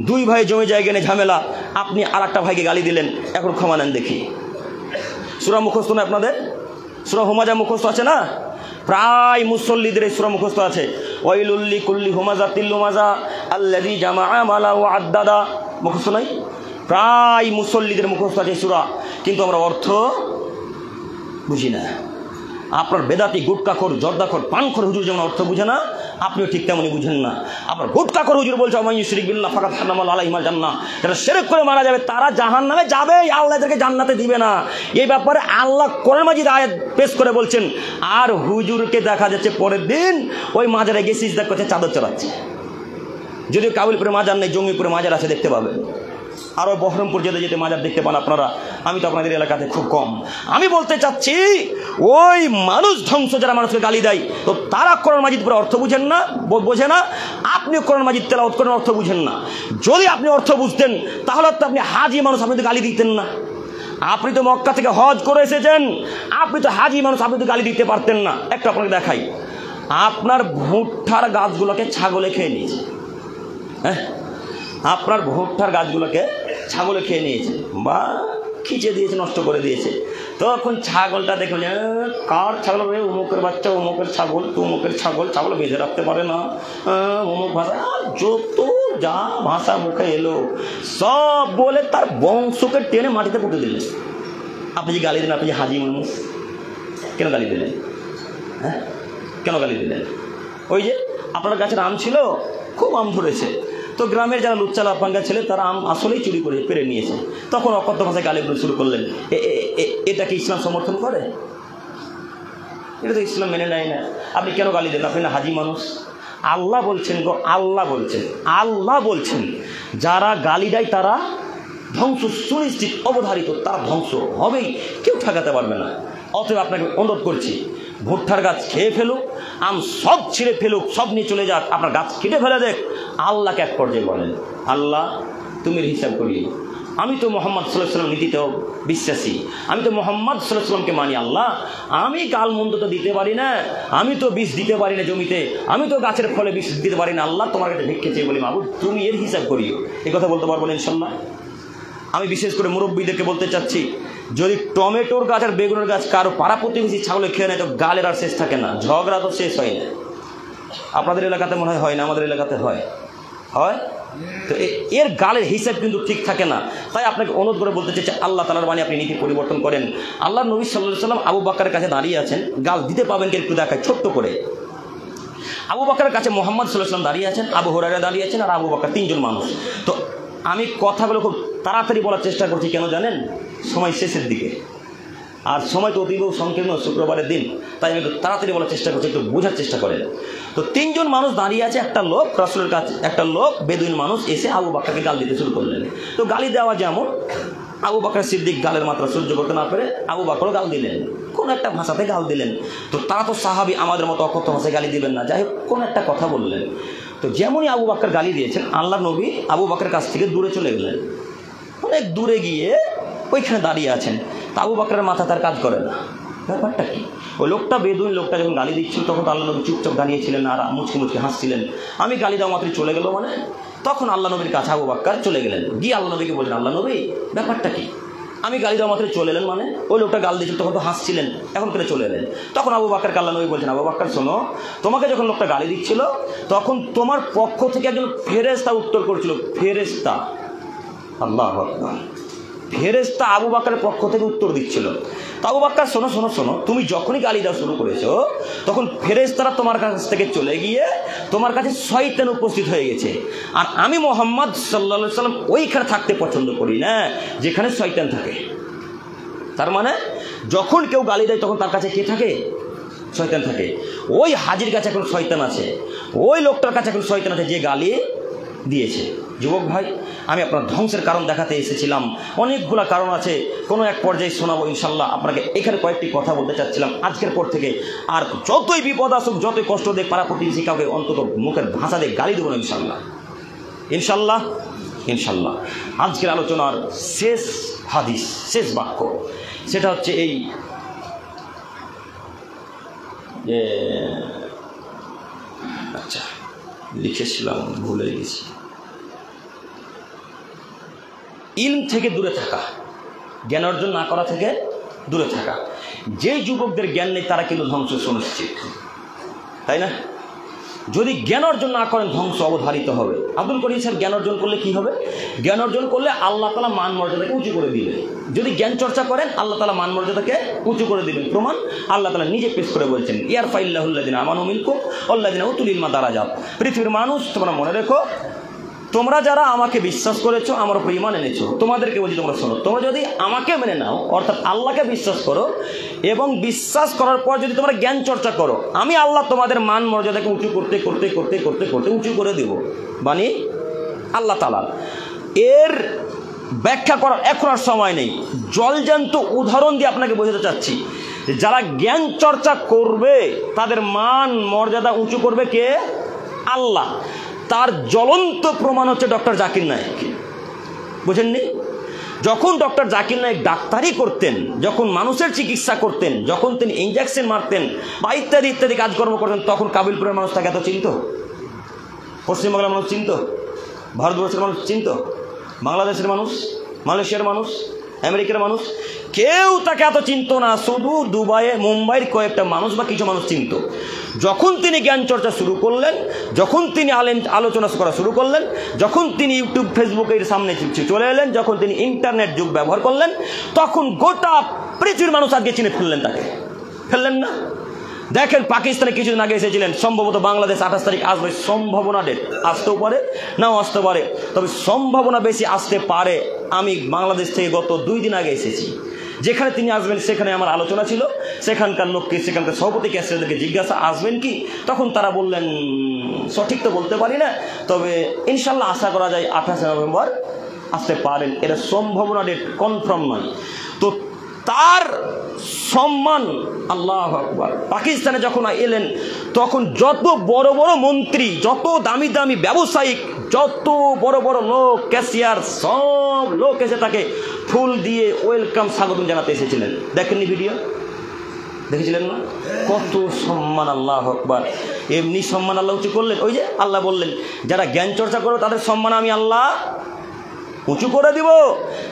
দুই ভাই জমি জায়গা নিয়ে ঝামেলা, আপনি আর একটা ভাইকে গালি দিলেন, এখন ক্ষমা নেন দেখি। সূরা মুখস্থ না আপনাদের? সূরা হুমাজা মুখস্থ আছে না? প্রায় মুসল্লিদের এই সূরা মুখস্থ আছে। ওয়াইলুল লিকুল্লি হুমাজাতিল লুমাজা আল্লাযী জামাআ মালা ওয়া আদ্দাদা, মুখস্থ নাই? প্রায় মুসল্লিদের মুখস্থ আছে সূরা, কিন্তু আমরা অর্থ বুঝি না। আপনার বেদাতি গুটকাখোর জর্দাখোর পানখোর হুজুর যেমন অর্থ বুঝে না, আপনিও ঠিক তেমনই বুঝেন না। আপনার গুটকাখোর হুজুর বলছে ওমান ইউশরিক বিল্লাহ ফাকাদ হারাম আল্লাহু আলাইহিল জান্নাহ, যারা শিরক করে মারা যাবে তারা জাহান্নামে যাবে, আল্লাহ এদেরকে জান্নাতে দিবে না। এই ব্যাপারে আল্লাহ কোরআন মাজিদ আয়াত পেশ করে বলছেন। আর হুজুরকে দেখা যাচ্ছে পরের দিন ওই মাজারে গিয়ে সিজদা করছে, চাদর চড়াচ্ছে। যদিও কাবুলপুরে মাজার নেই, জঙ্গিপুরে মাজার আছে, দেখতে পাবেন। আরও বহরমপুর যেতে যেতে মাজার দেখতে পান আপনারা, আমি তো আপনাদের এলাকাতে খুব কম। আমি বলতে চাচ্ছি ওই মানুষ ধ্বংস যারা মানুষকে গালি দেয়, তো তারা কোরআন মাজিদ পুরো অর্থ বুঝেন না, বোঝে না। আপনিও কোরআন মাজিদ তেলাওয়াত করেন, অর্থ বুঝেন না। যদি আপনি অর্থ বুঝতেন তাহলে তো আপনি হাজি মানুষ, আপনি তো গালি দিতেন না। আপনি তো মক্কা থেকে হজ করে এসেছেন, আপনি তো হাজি মানুষ, আপনি তো গালি দিতে পারতেন না। একটা আপনাকে দেখাই, আপনার ভুট্টার গাছগুলোকে ছাগলে খেয়ে নিয়েছে। হ্যাঁ, আপনার ভুট্টার গাছগুলোকে ছাগলে খেয়ে নিয়েছে বা খিচে দিয়েছে, নষ্ট করে দিয়েছে। তখন ছাগলটা দেখে কার ছাগল? অমুকের বাচ্চা, অমুকের ছাগল, অমুকের ছাগল, ছাগল বেঁধে রাখতে পারে না, অমুক ভাষা, যত যা ভাষা মুখে এলো সব বলে তার বংশকে টেনে মাটিতে পুঁতে দিলেন। আপনি যে গালি দিলেন, আপনি যে হাজি মানুষ, কেন গালি দিলেন? হ্যাঁ, কেন গালি দিলেন? ওই যে আপনার গাছের আম ছিল, খুব আম ধরেছে, তো গ্রামের যারা লুচ্চা লাফাঙ্গা ছেলে তারা আম আসলেই চুরি করে পেরে নিয়েছে, তখন অকথ্য ভাষায় গালিগুলো শুরু করলেন। এটা কি ইসলাম সমর্থন করে? এটা তো ইসলাম মেনে নেয় না। আপনি কেন গালি দেন? আপনি না হাজি মানুষ। আল্লাহ বলছেন গো, আল্লাহ বলছেন, আল্লাহ বলছেন যারা গালি দেয় তারা ধ্বংস সুনিশ্চিত, অবধারিত, তারা ধ্বংস হবেই, কেউ ঠেকাতে পারবে না। অতএব আপনাকে অনুরোধ করছি, ভুট্টার গাছ খেয়ে ফেলুক, আম সব ছিঁড়ে ফেলুক, সব নিয়ে চলে যাক, আপনার গাছ কেটে ফেলে দেখ। আল্লাহকে এক পর্যায়ে বলেন, আল্লাহ তুমি হিসাব করিয়ে, আমি তো মোহাম্মদ সাল্লাল্লাহু আলাইহি ওয়াসাল্লাম নীতিতেও বিশ্বাসী, আমি তো মোহাম্মদ সাল্লাল্লাহু আলাইহি ওয়াসাল্লামকে মানি। আল্লাহ আমি গাল মন্দ তো দিতে পারি না, আমি তো বিষ দিতে পারি না জমিতে, আমি তো গাছের ফলে বিষ দিতে পারি না। আল্লাহ তোমার কাছে ভিক্ষে চেয়ে বলি, মাবুদ তুমি এর হিসাব করিও। এই কথা বলতে পারবো না ইনশাল্লাহ। আমি বিশেষ করে মুরব্বীদেরকে বলতে চাচ্ছি, যদি টমেটোর গাছ আর বেগুনের গাছ কারো পাড়া প্রতিবেশী ছাগলে খেয়ে নেয় তো গালের আর শেষ থাকে না, ঝগড়া তো শেষ হয় না। আপনাদের এলাকাতে মনে হয় না, আমাদের এলাকাতে হয়। তো এর গালের হিসাব কিন্তু ঠিক থাকে না। তাই আপনাকে অনুরোধ করে বলতে চাইছি, আল্লাহ তাআলার বাণী আপনি নীতি পরিবর্তন করেন। আল্লাহ নবী সাল্লাল্লাহু আলাইহি ওয়াসাল্লাম আবু বকরের কাছে দাঁড়িয়ে আছেন, গাল দিতে পাবেন কে একটু দেখায় ছোট্ট করে। আবু বকরের কাছে মুহাম্মদ সাল্লাল্লাহু আলাইহি ওয়াসাল্লাম দাঁড়িয়ে আছেন, আবু হুরায়রা দাঁড়িয়ে আছেন, আর আবু বকর, তিনজন মানুষ। তো আমি কথাগুলো খুব তাড়াতাড়ি বলার চেষ্টা করছি, কেন জানেন? সময় শেষের দিকে, আর সময় তো অতীব সংকীর্ণ, শুক্রবারের দিন, তাই আমি একটু তাড়াতাড়ি বলার চেষ্টা করছি, একটু বোঝার চেষ্টা করেন। তো তিনজন মানুষ দাঁড়িয়ে আছে, একটা লোক রাসূলের কাছে, একটা লোক বেদুইন মানুষ এসে আবু বকরকে গাল দিতে শুরু করলেন। তো গালি দেওয়া যেমন, আবু বকর সিদ্দিক গালের মাত্রা সহ্য করতে না পেরে আবু বকরও গাল দিলেন, কোন একটা ভাষাতে গাল দিলেন। তো তারা তো সাহাবী, আমাদের মতো অকথ্য ভাষায় গালি দিবেন না, যাই হোক কোন একটা কথা বললেন। তো যেমনই আবু বকর গালি দিয়েছেন, আল্লাহর নবী আবু বকরের কাছ থেকে দূরে চলে গেলেন, অনেক দূরে গিয়ে ওইখানে দাঁড়িয়ে আছেন। তা আবু বকরের মাথা তার কাজ করে না, ব্যাপারটা কি? ওই লোকটা বেদুইন লোকটা যখন গালি দিচ্ছিল তখন তো আল্লাহ নবী চুপচাপ দাঁড়িয়েছিলেন আর মুচকি মুচকি হাসছিলেন। আমি গালি দেওয়া মাত্রই চলে গেল মানে, তখন আল্লাহ নবীর কাছে আবু বকর চলে গেলেন, গিয়ে আল্লাহ নবীকে বললেন, আল্লাহ নবী ব্যাপারটা কি? আমি গালি দেওয়া মাত্রই চলে এলেন মানে, ওই লোকটা গাল দিয়েছিল তখন তো হাসছিলেন, এখন করে চলে এলেন। তখন আবু বকরকে আল্লাহ নবী বলছেন, আবু বকর শোনো, তোমাকে যখন লোকটা গালি দিচ্ছিল তখন তোমার পক্ষ থেকে একজন ফেরেশতা উত্তর করছিল, ফেরেশতা, আল্লাহু আকবার, ফেরেশতা আবু বকরের পক্ষ থেকে উত্তর দিচ্ছিল। তো আবু বকর শোনো শোনো শোনো, তুমি যখনই গালি দেওয়া শুরু করেছো তখন ফেরেশতারা তোমার কাছ থেকে চলে গিয়ে তোমার কাছে শয়তান উপস্থিত হয়ে গেছে। আর আমি মুহাম্মদ সাল্লাল্লাহু আলাইহি ওয়াসাল্লাম ওইখানে থাকতে পছন্দ করি না যেখানে শয়তান থাকে। তার মানে যখন কেউ গালি দেয় তখন তার কাছে কে থাকে? শয়তান থাকে। ওই হাজির কাছে এখন শয়তান আছে, ওই লোকটার কাছে এখন শয়তান আছে যে গালি দিয়েছে। যুবক ভাই, আমি আপনার ধ্বংসের কারণ দেখাতে এসেছিলাম, অনেকগুলো কারণ আছে, কোনো এক পর্যায়ে শোনাবো ইনশাল্লাহ। আপনাকে এখানে কয়েকটি কথা বলতে চাচ্ছিলাম। আজকের পর থেকে আর যতই বিপদ আসুক, যতই কষ্ট দেখ, পাড়া প্রতিবেশী কাউকে অন্তত মুখের ভাষা দিয়ে গালি দেবো না ইনশাল্লাহ, ইনশাল্লাহ, ইনশাল্লাহ। আজকের আলোচনার শেষ হাদিস, শেষ বাক্য, সেটা হচ্ছে এই যে, আচ্ছা লিখেছিলাম ভুলে গেছি, ইলম থেকে দূরে থাকা, জ্ঞান অর্জন না করা থেকে দূরে থাকা। যে যুবকদের জ্ঞান নেই তারা কিন্তু ধ্বংস সুনিশ্চিত, তাই না? যদি জ্ঞান অর্জন না করেন ধ্বংস অবধারিত হবে। আব্দুল করিম সাহেব জ্ঞান অর্জন করলে কি হবে? জ্ঞান অর্জন করলে আল্লাহ তাআলা মান মর্যাদাকে উঁচু করে দিলেন। যদি জ্ঞান চর্চা করেন আল্লাহ তাআলা মান মর্যাদাকে উঁচু করে দিলেন। প্রমাণ আল্লাহ তাআলা নিজে পেশ করে বলছেন, ইয়ারফাইল্লাহুল্লাযিনা আমানু মিনকুম ওয়াল্লাযিনা উতুল ইলমা দারাজাত। পৃথিবীর মানুষ, তোমরা মনে রেখো, তোমরা যারা আমাকে বিশ্বাস করেছো, আমার উপর ঈমান এনেছো, তোমাদেরকে বলছি তোমরা শোনো, তোমরা যদি আমাকে মেনে নাও, অর্থাৎ আল্লাহকে বিশ্বাস করো, এবং বিশ্বাস করার পর যদি তোমরা জ্ঞান চর্চা করো, আমি আল্লাহ তোমাদের মান মর্যাদাকে উঁচু করতে করতে করতে করতে করতে উঁচু করে দেব। মানে আল্লাহ তাআলা এর ব্যাখ্যা করার এখন আর সময় নেই। জলজান্ত উদাহরণ দিয়ে আপনাকে বোঝাতে চাচ্ছি, যারা জ্ঞান চর্চা করবে তাদের মান মর্যাদা উঁচু করবে কে? আল্লাহ। তার জ্বলন্ত প্রমাণ হচ্ছে ডক্টর জাকির নায়েক। বুঝেননি? যখন ডক্টর জাকির নায়েক ডাক্তারি করতেন, যখন মানুষের চিকিৎসা করতেন, যখন তিনি ইঞ্জেকশন মারতেন বা ইত্যাদি ইত্যাদি কাজকর্ম করতেন, তখন কাবিলপুরের মানুষ তাকে এত চিনত? পশ্চিমবাংলার মানুষ চিনত? ভারতবর্ষের মানুষ চিনত? বাংলাদেশের মানুষ, মালয়েশিয়ার মানুষ, আমেরিকার মানুষ, কেউ তাকে এত চিনত না। শুধু দুবাইয়ে, মুম্বাইয়ের কয়েকটা মানুষ বা কিছু মানুষ চিনত। যখন তিনি জ্ঞান চর্চা শুরু করলেন, যখন তিনি আলোচনা করা শুরু করলেন, যখন তিনি ইউটিউব ফেসবুকের সামনে চলে এলেন, যখন তিনি ইন্টারনেট যুগ ব্যবহার করলেন, তখন গোটা পৃথিবীর মানুষ আজকে চিনে ফেললেন তাকে। ফেললেন না? দেখেন, পাকিস্তানে কিছুদিন আগে এসেছিলেন, সম্ভবত বাংলাদেশ 28 তারিখ আসবে, সম্ভাবনা ডেট, আসতেও পারে নাও আসতে পারে, তবে সম্ভাবনা বেশি আসতে পারে। আমি বাংলাদেশ থেকে গত 2 দিন আগে এসেছি, যেখানে তিনি আসবেন সেখানে আমার আলোচনা ছিল। সেখানকার লোককে, সেখানকার সভাপতি ক্যাসেদেরকে জিজ্ঞাসা আসবেন কি, তখন তারা বললেন সঠিক তো বলতে পারি না, তবে ইনশাল্লাহ আশা করা যায় 28 নভেম্বর আসতে পারেন। এটা সম্ভাবনা ডেট, কনফার্ম নয়। তো তার সম্মান, আল্লাহু আকবার। পাকিস্তানে যখন এলেন তখন যত বড় বড় মন্ত্রী, যত দামি দামি ব্যবসায়িক, যত বড় বড় লোক, ক্যাশিয়ার, সব লোক এসে তাকে ফুল দিয়ে ওয়েলকাম, স্বাগতম জানাতে এসেছিলেন। দেখেননি ভিডিও? দেখেছিলেন না? কত সম্মান, আল্লাহু আকবার। এমনি সম্মান আল্লাহ উঁচু করলেন। ওই যে আল্লাহ বললেন, যারা জ্ঞান চর্চা করো তাদের সম্মান আমি আল্লাহ উঁচু করে দিব,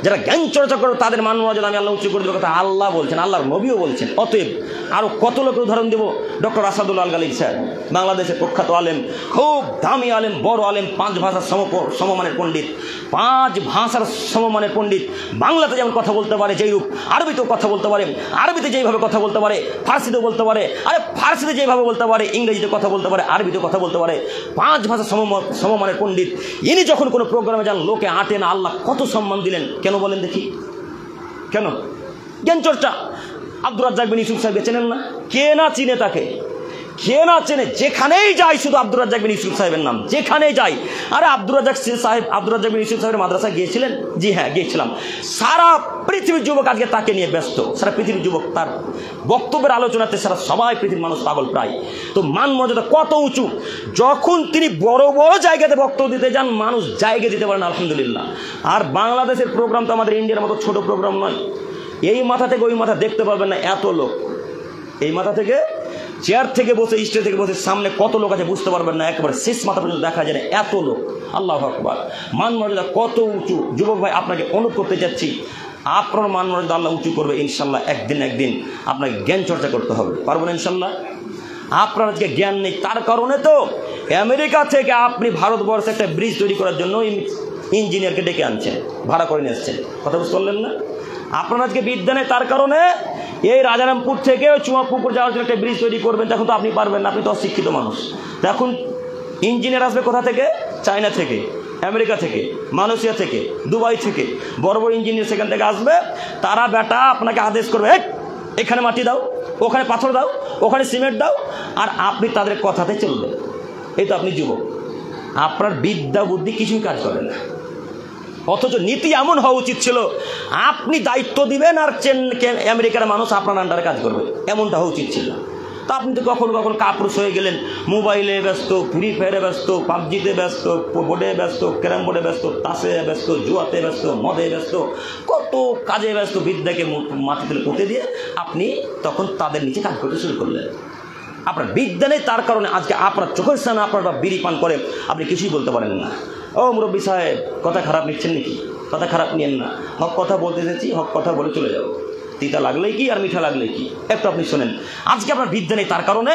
যারা জ্ঞান চর্চা করো তাদের মান মর্যাদা আমি আল্লাহ উঁচু করে দেবো। কথা আল্লাহ বলছেন, আল্লাহর নবীও বলছেন। অতএব আরও কত লোকের উদাহরণ দেব। ডক্টর আসাদুল আল গালিব স্যার, বাংলাদেশের প্রখ্যাত আলেম, খুব দামি আলেম, বড় আলেম, 5 ভাষার সমমানের পণ্ডিত, 5 ভাষার সমমানের পণ্ডিত। বাংলাতে যেমন কথা বলতে পারে যেইরূপ, আরবিতেও কথা বলতে পারে, আরবিতে যেইভাবে কথা বলতে পারে, ফার্সিতেও বলতে পারে, আরে ফার্সিতে যেভাবে বলতে পারে, ইংরেজিতে কথা বলতে পারে, আরবিতে কথা বলতে পারে, 5 ভাষা সমমানের পণ্ডিত। ইনি যখন কোনো প্রোগ্রামে যান, লোকে আঁটে না, আল্লাহ কত সম্মান দিলেন। কেন বলেন দেখি? কেন? জ্ঞান চর্চা। আব্দুর রাজ্জাক বিন ইউসুফ সাহেব চেনেন না? কে না চিনে তাকে? কে না চেনে? যেখানেই যাই শুধু আব্দুর রাজ্জাক বিন ইউসুফ সাহেবের নাম, যেখানেই যাই। আরে আব্দুর রাজ্জাক বিন ইউসুফ সাহেবের মাদ্রাসায় গিয়েছিলেন? জি হ্যাঁ, গিয়েছিলাম। সারা পৃথিবীর যুবক আজকে তাকে নিয়ে ব্যস্ত। সারা পৃথিবীর যুবক তার বক্তব্যের আলোচনাতে, সারা সবাই পৃথিবীর মানুষ পাগল প্রায়। তো মান মর্যাদা কত উঁচু! যখন তিনি বড় বড় জায়গাতে বক্তব্য দিতে যান, মানুষ জায়গা দিতে পারেন, আলহামদুলিল্লাহ। আর বাংলাদেশের প্রোগ্রাম তো আমাদের ইন্ডিয়ার মতো ছোট প্রোগ্রাম নয়। এই মাথা থেকে ওই মাথা দেখতে পারবেন না, এত লোক। এই মাথা থেকে, চেয়ার থেকে বসে, স্টেজ থেকে বসে, সামনে কত লোক আছে বুঝতে পারবেন না, একেবারে শেষ মাথা পর্যন্ত দেখা যায় না, এত লোক। আল্লাহু আকবার। মান মর্যাদা কত উঁচু! যুবক ভাই, আপনাকে অনুরোধ করতে চাচ্ছি, আপনার মান মর্যাদা আল্লাহ উঁচু করবে ইনশাল্লাহ। একদিন আপনাকে জ্ঞান চর্চা করতে হবে। পারবেন ইনশাল্লাহ? আপনার আজকে জ্ঞান নেই, তার কারণে তো আমেরিকা থেকে আপনি ভারতবর্ষে একটা ব্রিজ তৈরি করার জন্য ইঞ্জিনিয়ারকে ডেকে আনছেন, ভাড়া করে নিয়ে আসছেন। কথা বুঝতে পারলেন না? আপনার আজকে বিদ্যা নেই, তার কারণে এই রাজারামপুর থেকে চুয়াপুকুর যাওয়ার জন্য একটা ব্রিজ তৈরি করবেন, তখন তো আপনি পারবেন না, আপনি তো অশিক্ষিত মানুষ। এখন ইঞ্জিনিয়ার আসবে কোথা থেকে? চায়না থেকে, আমেরিকা থেকে, মালয়েশিয়া থেকে, দুবাই থেকে, বড় বড় ইঞ্জিনিয়ার সেখান থেকে আসবে। তারা বেটা আপনাকে আদেশ করবে, এখানে মাটি দাও, ওখানে পাথর দাও, ওখানে সিমেন্ট দাও, আর আপনি তাদের কথাতে চলবেন। এই তো আপনি যুবক, আপনার বিদ্যা বুদ্ধি কিছুই কাজ করে না। অথচ নীতি এমন হওয়া উচিত ছিল আপনি দায়িত্ব দিবেন আর আমেরিকার মানুষ আপনার আন্ডারে কাজ করবে, এমনটা হওয়া উচিত ছিল। তা আপনি তো কখনো কখনো কাপুরুষ হয়ে গেলেন, মোবাইলে ব্যস্ত, ফ্রি ফায়ারে ব্যস্ত, পাবজিতে ব্যস্ত, বোর্ডে ব্যস্ত, ক্যারাম বোর্ডে ব্যস্ত, তাসে ব্যস্ত, জুয়াতে ব্যস্ত, মদে ব্যস্ত, কত কাজে ব্যস্ত। বিদ্যাকে মাটি তুলে পুঁতে দিয়ে আপনি তখন তাদের নিচে কাজ করতে শুরু করলেন। আপনার বিদ্যা নেই, তার কারণে আজকে আপনার চোখের সামনে আপনারা বিড়ি পান করে আপনি কিছুই বলতে পারেন না। ও মুরব্বী সাহেব, কথা খারাপ নিচ্ছেন নাকি? কথা খারাপ নিয়েন না, হক কথা বলতে এসেছি, হক কথা বলে চলে যাও। তিতা লাগলেই কি আর মিঠা লাগলেই কি, একটু আপনি শোনেন। আজকে আপনার বিদ্যা নেই, তার কারণে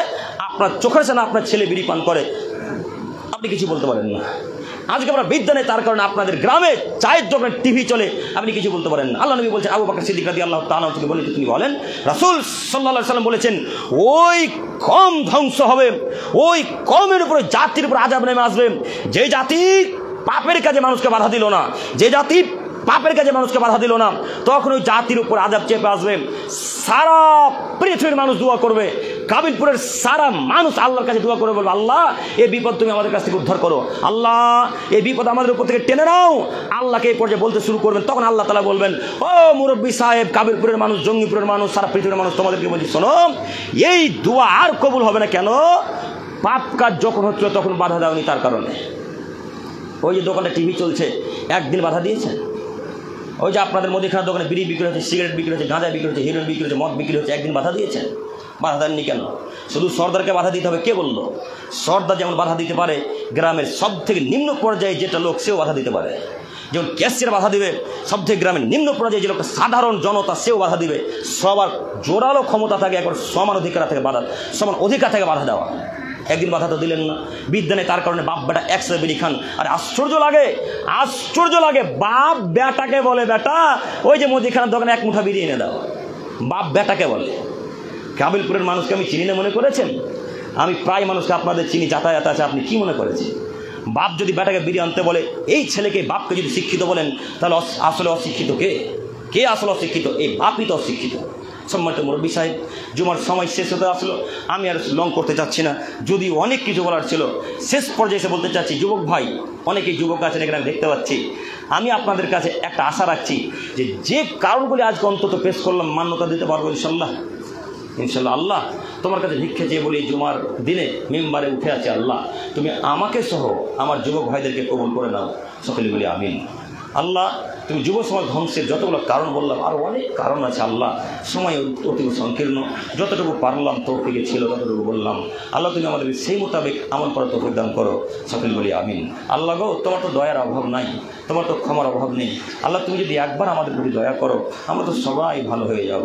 আপনার চোখের সামনে আপনার ছেলে বিড়ি পান করে, আপনি কিছু বলতে পারেন না। আজকে আপনার বিদ্যা নেই, তার কারণে আপনাদের গ্রামে চায়ের দোকানে টিভি চলে, আপনি কিছু বলতে পারেন না। আল্লাহ নবী বলছেন, আবু বকর সিদ্দিক রাদিয়াল্লাহু তাআলা তিনি বলেন, তিনি বলেন, রাসূল সাল্লাল্লাহু আলাইহি ওয়াসাল্লাম বলেছেন, ওই কম ধ্বংস হবে, ওই কমের উপরে জাতির উপর আযাব নেমে আসবে যে জাতি পাপের কাজে মানুষকে বাধা দিল না, যে জাতি পাপের কাজে মানুষকে বাধা দিল না, তখন ওই জাতির উপর আযাব চেপে আসবে। সারা পৃথিবীর মানুষ দোয়া করবে, কাবিলপুরের সারা মানুষ আল্লাহর কাছে দোয়া করে বলবে, আল্লাহ এই বিপদ তুমি আমাদের কাছ থেকে উদ্ধার করো, আল্লাহ এই বিপদ আমাদের উপর থেকে টেনে নাও। আল্লাহকে এই পর্যায়ে বলতে শুরু করবেন, তখন আল্লাহ তাআলা বলবেন, ও মুরব্বী সাহেব, কাবিলপুরের মানুষ, জঙ্গিপুরের মানুষ, সারা পৃথিবীর মানুষ, তোমাদেরকে বলছি শোনো, এই দোয়া আর কবুল হবে না। কেন? পাপ কাজ যখন হচ্ছিল তখন বাধা দাওনি, তার কারণে। ওই যে দোকানে টিভি চলছে, একদিন বাধা দিয়েছেন? ওই যে আপনাদের মুদিখানার দোকানে বিড়ি বিক্রি হচ্ছে, সিগারেট বিক্রি হচ্ছে, গাঁজা বিক্রি হচ্ছে, হিরোইন বিক্রি হচ্ছে, মদ বিক্রি হচ্ছে, একদিন বাধা দিয়েছেন? বাধা দেননি। কেন? শুধু সর্দারকে বাধা দিতে হবে, কে বললো? সর্দার যেমন বাধা দিতে পারে, গ্রামের সব থেকে নিম্ন পর্যায়ে যেটা লোক সেও বাধা দিতে পারে। যেমন ক্যাশিয়ার বাধা দিবে, সব থেকে গ্রামের নিম্ন পর্যায়ে যে লোক সাধারণ জনতা সেও বাধা দিবে। সবার জোরালো ক্ষমতা থাকে, একবার সমান অধিকার থেকে বাধা দেওয়া। একদিন বাধা তো দিলেন না। বিদ্যা নেই, তার কারণে বাপ বেটা একসাথে বিড়ি খান। আর আশ্চর্য লাগে, বাপ বেটাকে বলে, বেটা ওই যে মুদিখানার দোকানে এক মুঠা বিড়ি এনে দাও, বাপ বেটাকে বলে। কাবিলপুরের মানুষকে আমি চিনি না মনে করেছেন? আমি প্রায় মানুষকে আপনাদের চিনি, যাতায়াত আছে, আপনি কি মনে করেছেন? বাপ যদি বেটাকে বিড়ি আনতে বলে, এই ছেলেকে বাপকে যদি শিক্ষিত বলেন, তাহলে আসলে অশিক্ষিত কে আসলে অশিক্ষিত? এই বাপই তো অশিক্ষিত। সম্মানিত মুরব্বী সাহেব, জুমার সময় শেষ হতে আসলো, আমি আর লং করতে চাচ্ছি না, যদি অনেক কিছু বলার ছিল। শেষ পর্যায়ে এসে বলতে চাচ্ছি, যুবক ভাই, অনেকেই যুবক আছেন এখানে দেখতে পাচ্ছি, আমি আপনাদের কাছে একটা আশা রাখছি যে কারণগুলি আজকে অন্তত পেশ করলাম, মান্যতা দিতে পারবো ইনশাল্লাহ। আল্লাহ তোমার কাছে ভিক্ষা চেয়ে বলি, জুমার দিনে মেম্বারে উঠে আছে, আল্লাহ তুমি আমাকে সহ আমার যুবক ভাইদেরকে কবুল করে নাও, সকলে বলি আমিন। আল্লাহ তুমি যুব সমাজ ধ্বংসের যতগুলো কারণ বললাম, আরও অনেক কারণ আছে আল্লাহ, সময় অতি সংকীর্ণ, যতটুকু পারলাম তৌফিকে ছিল ততটুকু বললাম। আল্লাহ তুমি আমাদের সেই মোতাবেক আমল করার তৌফিক দান করো, সকলে বলি আমিন। আল্লাহ গো, তোমার তো দয়ার অভাব নাই, তোমার তো ক্ষমার অভাব নেই। আল্লাহ তুমি যদি একবার আমাদের প্রতি দয়া করো, আমরা তো সবাই ভালো হয়ে যাব।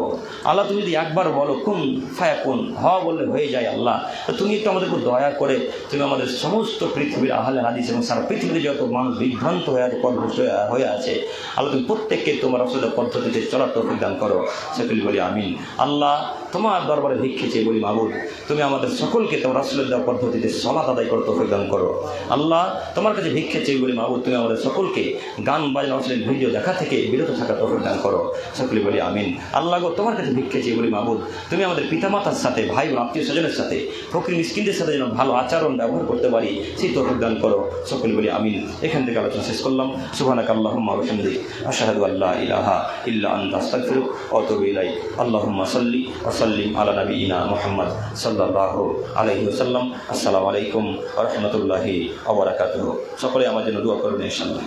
আল্লাহ তুমি যদি একবার বলো কুন ফায়াকুন, হওয়া বললে হয়ে যায়। আল্লাহ তুমি একটু আমাদের উপর দয়া করে তুমি আমাদের সমস্ত পৃথিবীর আহলে হাদিস এবং সারা পৃথিবীতে যত মানুষ বিভ্রান্ত হয়ে আছে, পথভ্রষ্ট হয়ে আছে, আল্লাহ তুমি প্রত্যেককে তোমার রাসূলের পদ্ধতিতে চলার তৌফিক দান করো, সকলে বলি আমিন। আল্লাহ তোমার দরবারে ভিক্ষা চেয়ে বলি, মাবুদ তুমি আমাদের সকলকে তোমার রাসূলের দেওয়া পদ্ধতিতে সালাত আদায় করতে তৌফিক দান করো। আল্লাহ তোমার কাছে ভিক্ষা চেয়ে বলি, মাবুদ তুমি আমাদের সকলকে গান বাজনা রাসূলের ভিডিও দেখা থেকে বিরত থাকার তৌফিক দান করো, সকলে বলি আমিন। আল্লাহ গো, তোমার কাছে ভিক্ষা চেয়ে বলি, মাবুদ তুমি আমাদের পিতামাতার সাথে, ভাই বোন, আত্মীয় স্বজনের সাথে, ফকির মিসকিনদের সাথে যেন ভালো আচরণ ব্যবহার করতে পারি, সেই তৌফিক দান করো, সকলে বলি আমিন। এখান থেকে আলোচনা শেষ করলাম। সুবহানাকা আল্লাহুম্মা ওয়া বিহামদিক, আশহাদু আল্লা ইলাহা ইল্লা আনতা, আস্তাগফিরুকা ওয়া আতুবু ইলাইক। আল্লাহুম্মা সাল্লি ওয়া সাল্লিম আলা নাবিয়িনা মুহাম্মদ সাল্লাল্লাহু আলাইহি ওয়াসাল্লাম। আসসালামু আলাইকুম ওয়া রাহমাতুল্লাহি ওয়া বারাকাতুহু। সকলে আমার জন্য দোয়া করবেন ইনশাআল্লাহ।